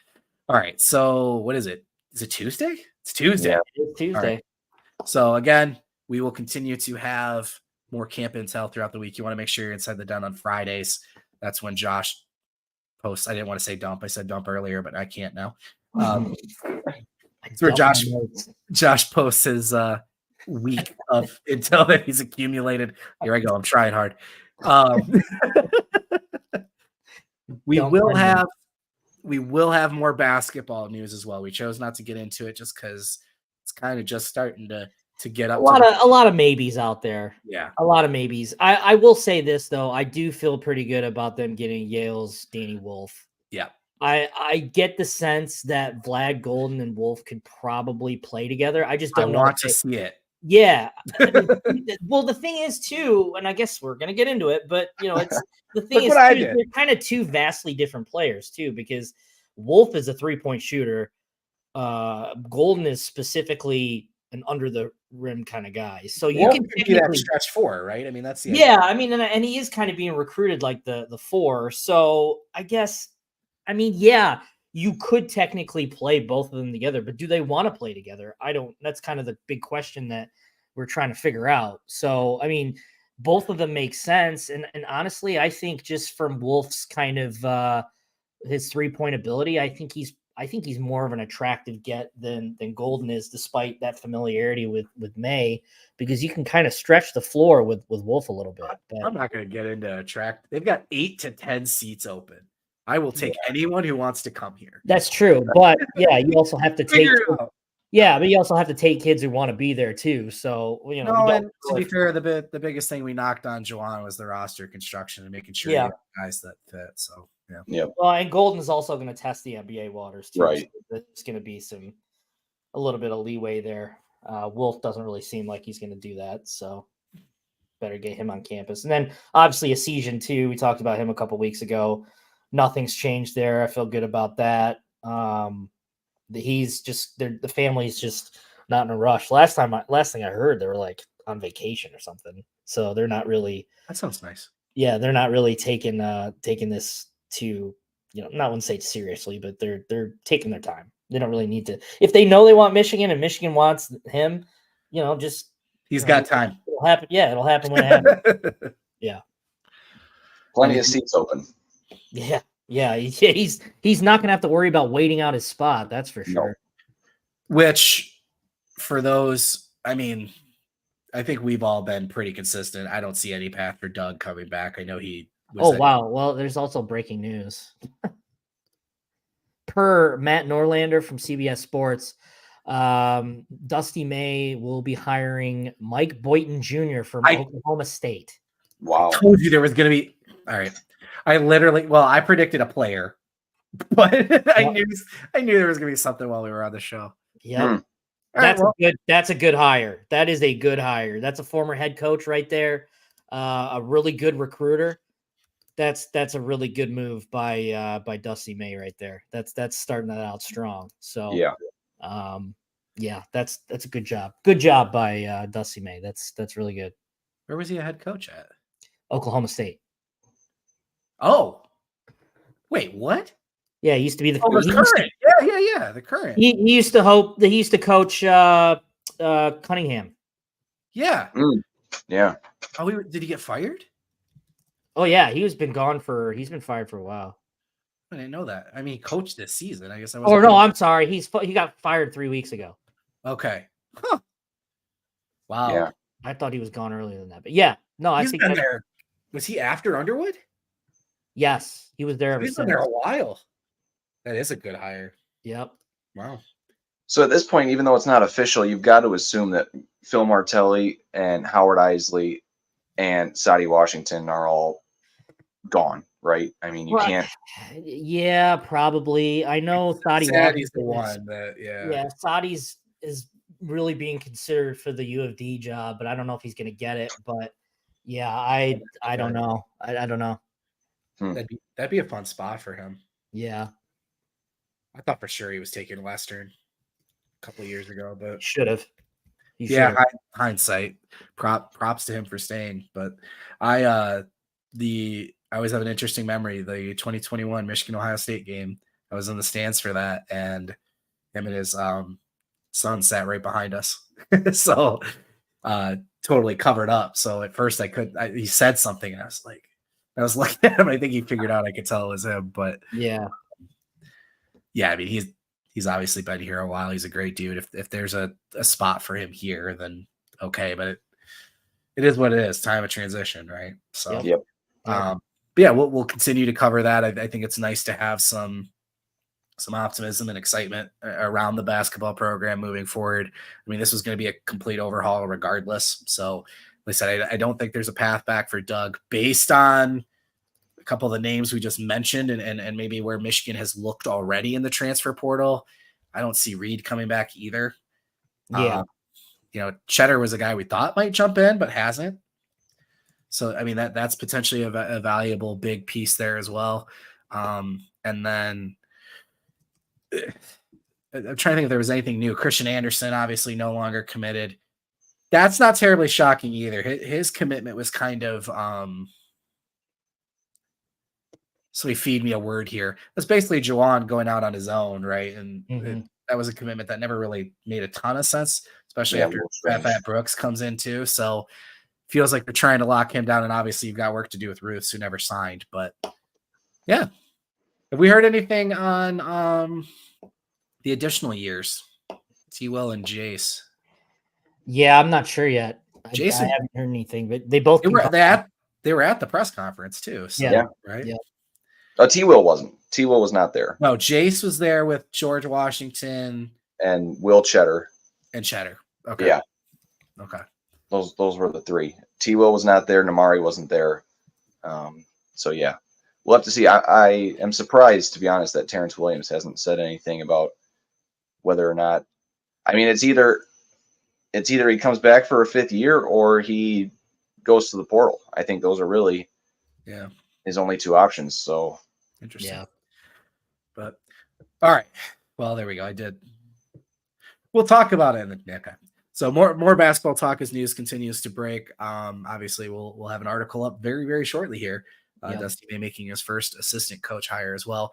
All right. So what is it? Is it Tuesday? It's Tuesday. Yeah, it's Tuesday. Right. So again, we will continue to have more camp intel throughout the week. You want to make sure you're inside the den on Fridays. That's when Josh posts. I didn't want to say dump. I said dump earlier, but I can't now. It's where Josh posts his week of intel that he's accumulated. Here I go. I'm trying hard. We will have more basketball news as well. We chose not to get into it just because it's kind of just starting to to get up. A lot of maybes out there. Yeah, a lot of maybes. I will say this though, I do feel pretty good about them getting Yale's Danny Wolf. Yeah. I get the sense that Vlad Golden and Wolf could probably play together. I just don't know. I want to see it. Yeah. Well, the thing is too, and I guess we're gonna get into it, but it's the thing is they're kind of two vastly different players too, because Wolf is a 3-point shooter. Golden is specifically an under the rim kind of guy. So you can be that stretch 4, right? I mean, that's the idea. I mean, and he is kind of being recruited like the 4. So I guess, I mean, yeah, you could technically play both of them together, but do they want to play together? I don't. That's kind of the big question that we're trying to figure out. So, I mean, both of them make sense. And honestly, I think just from Wolf's kind of his 3-point ability, I think he's more of an attractive get than Golden is, despite that familiarity with May, because you can kind of stretch the floor with Wolf a little bit. But I'm not going to get into They've got 8 to 10 seats open. I will take anyone who wants to come here. That's true, but yeah, you also have to take. Yeah, but you also have to take kids who want to be there too. So and to be fair, the biggest thing we knocked on Juwan was the roster construction and making sure you have guys that fit. So yeah. Well, and Golden's also going to test the NBA waters too. Right. So there's going to be a little bit of leeway there. Wolf doesn't really seem like he's going to do that, so better get him on campus. And then obviously Essegian too. We talked about him a couple weeks ago. Nothing's changed there. I feel good about that. He's just the family's just not in a rush. Last thing I heard, they were like on vacation or something. So they're not really. That sounds nice. Yeah, they're not really taking this to not want to say seriously, but they're taking their time. They don't really need to. If they know they want Michigan and Michigan wants him, just he's got time. It'll happen. Yeah, it'll happen when it happens. Yeah, plenty of seats open. Yeah. He's not gonna have to worry about waiting out his spot. That's for sure. No. Which, for those, I mean, I think we've all been pretty consistent. I don't see any path for Doug coming back. I know he. Wow. Well, there's also breaking news. Per Matt Norlander from CBS Sports, Dusty May will be hiring Mike Boynton Jr. from Oklahoma State. Wow. I told you there was going to be. All right. I predicted a player, but I knew there was going to be something while we were on the show. Yeah. That's a good hire. That is a good hire. That's a former head coach right there. A really good recruiter. That's a really good move by Dusty May right there. That's starting that out strong. So that's a good job. Good job by Dusty May. That's really good. Where was he a head coach at? Oklahoma State. Oh, wait, what? Yeah, he used to be the current. The current. He used to coach Cunningham. Yeah. Yeah. Oh, did he get fired? Oh yeah, he's been fired for a while. I didn't know that. I mean, he coached this season. I guess I was. Oh no, I'm sorry. He got fired 3 weeks ago. Okay. Huh. Wow. Yeah. I thought he was gone earlier than that, but yeah, no, I think there. Was he after Underwood? Yes, he was there ever since. He's been there a while. That is a good hire. Yep. Wow. So at this point, even though it's not official, you've got to assume that Phil Martelli and Howard Isley and Sadie Washington are all gone, right? I mean, you can't. Yeah, probably. I know Sadie's the one that, Yeah, Sadie's is really being considered for the U of D job, but I don't know if he's going to get it. But yeah, I don't know. I don't know. That'd be a fun spot for him. Yeah. I thought for sure he was taking Western a couple of years ago, but should have. Hindsight. Props to him for staying. But I always have an interesting memory. The 2021 Michigan-Ohio State game. I was in the stands for that, and him and his son sat right behind us. So totally covered up. So at first he said something, and I was looking at him. I think he figured out I could tell it was him. But yeah. I mean, he's obviously been here a while. He's a great dude. If there's a spot for him here, then okay. But it is what it is. Time of transition, right? So, yep. But yeah, we'll continue to cover that. I think it's nice to have some some optimism and excitement around the basketball program moving forward. I mean, this was going to be a complete overhaul regardless. So, like I said, I don't think there's a path back for Doug based on a couple of the names we just mentioned and maybe where Michigan has looked already in the transfer portal. I don't see Reed coming back either. Yeah. Cheddar was a guy we thought might jump in, but hasn't. So, I mean, that's potentially a valuable big piece there as well. And then I'm trying to think if there was anything new. Christian Anderson, obviously no longer committed. That's not terribly shocking either. His commitment was kind of, so he feed me a word here. That's basically Juwan going out on his own, right? And that was a commitment that never really made a ton of sense, especially after Pat Brooks comes in too. So feels like they're trying to lock him down. And obviously you've got work to do with Ruths, who never signed. But yeah. Have we heard anything on the additional years? T-Will and Jace. Yeah, I'm not sure yet. Jason, I haven't heard anything, but they both they were at the press conference too. So, yeah. Right. Yeah. T-Will wasn't. T-Will was not there. No, Jace was there with George Washington and Will Cheddar. And Cheddar. Okay. Yeah. Okay. Those were the three. T-Will was not there. Namari wasn't there. So yeah, we'll have to see. I am surprised, to be honest, that Terrence Williams hasn't said anything about whether or not. I mean, it's either he comes back for a 5th year or he goes to the portal. I think those are really his only 2 options. So interesting. Yeah. But all right. Well, there we go. We'll talk about it in the okay. So more basketball talk as news continues to break. Obviously, we'll have an article up very, very shortly here. Dusty May making his first assistant coach hire as well.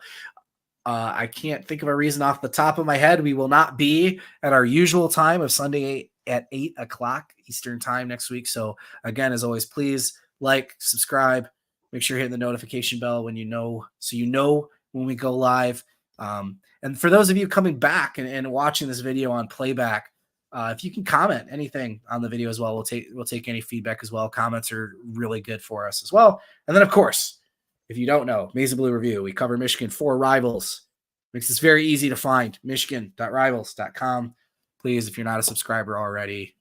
I can't think of a reason off the top of my head. We will not be at our usual time of Sunday at 8 o'clock Eastern time next week. So again, as always, please like, subscribe, make sure you're hitting the notification bell when so you know when we go live. And for those of you coming back and watching this video on playback, if you can comment anything on the video as well, we'll take any feedback as well. Comments are really good for us as well. And then, of course, if you don't know, Maize and Blue Review, we cover Michigan 4 rivals. Makes this very easy to find, michigan.rivals.com. Please, if you're not a subscriber already,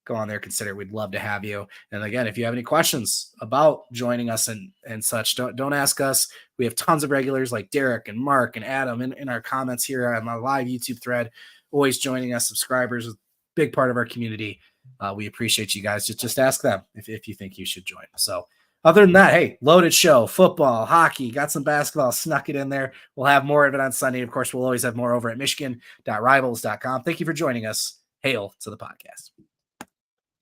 go on there, consider it. We'd love to have you. And again, if you have any questions about joining us and such, don't ask us. We have tons of regulars like Derek and Mark and Adam in our comments here on my live YouTube thread, always joining us. Subscribers, big part of our community. We appreciate you guys. Just ask them if you think you should join. So other than that, hey, loaded show, football, hockey, got some basketball, snuck it in there. We'll have more of it on Sunday. Of course, we'll always have more over at michigan.rivals.com. Thank you for joining us. Hail to the podcast.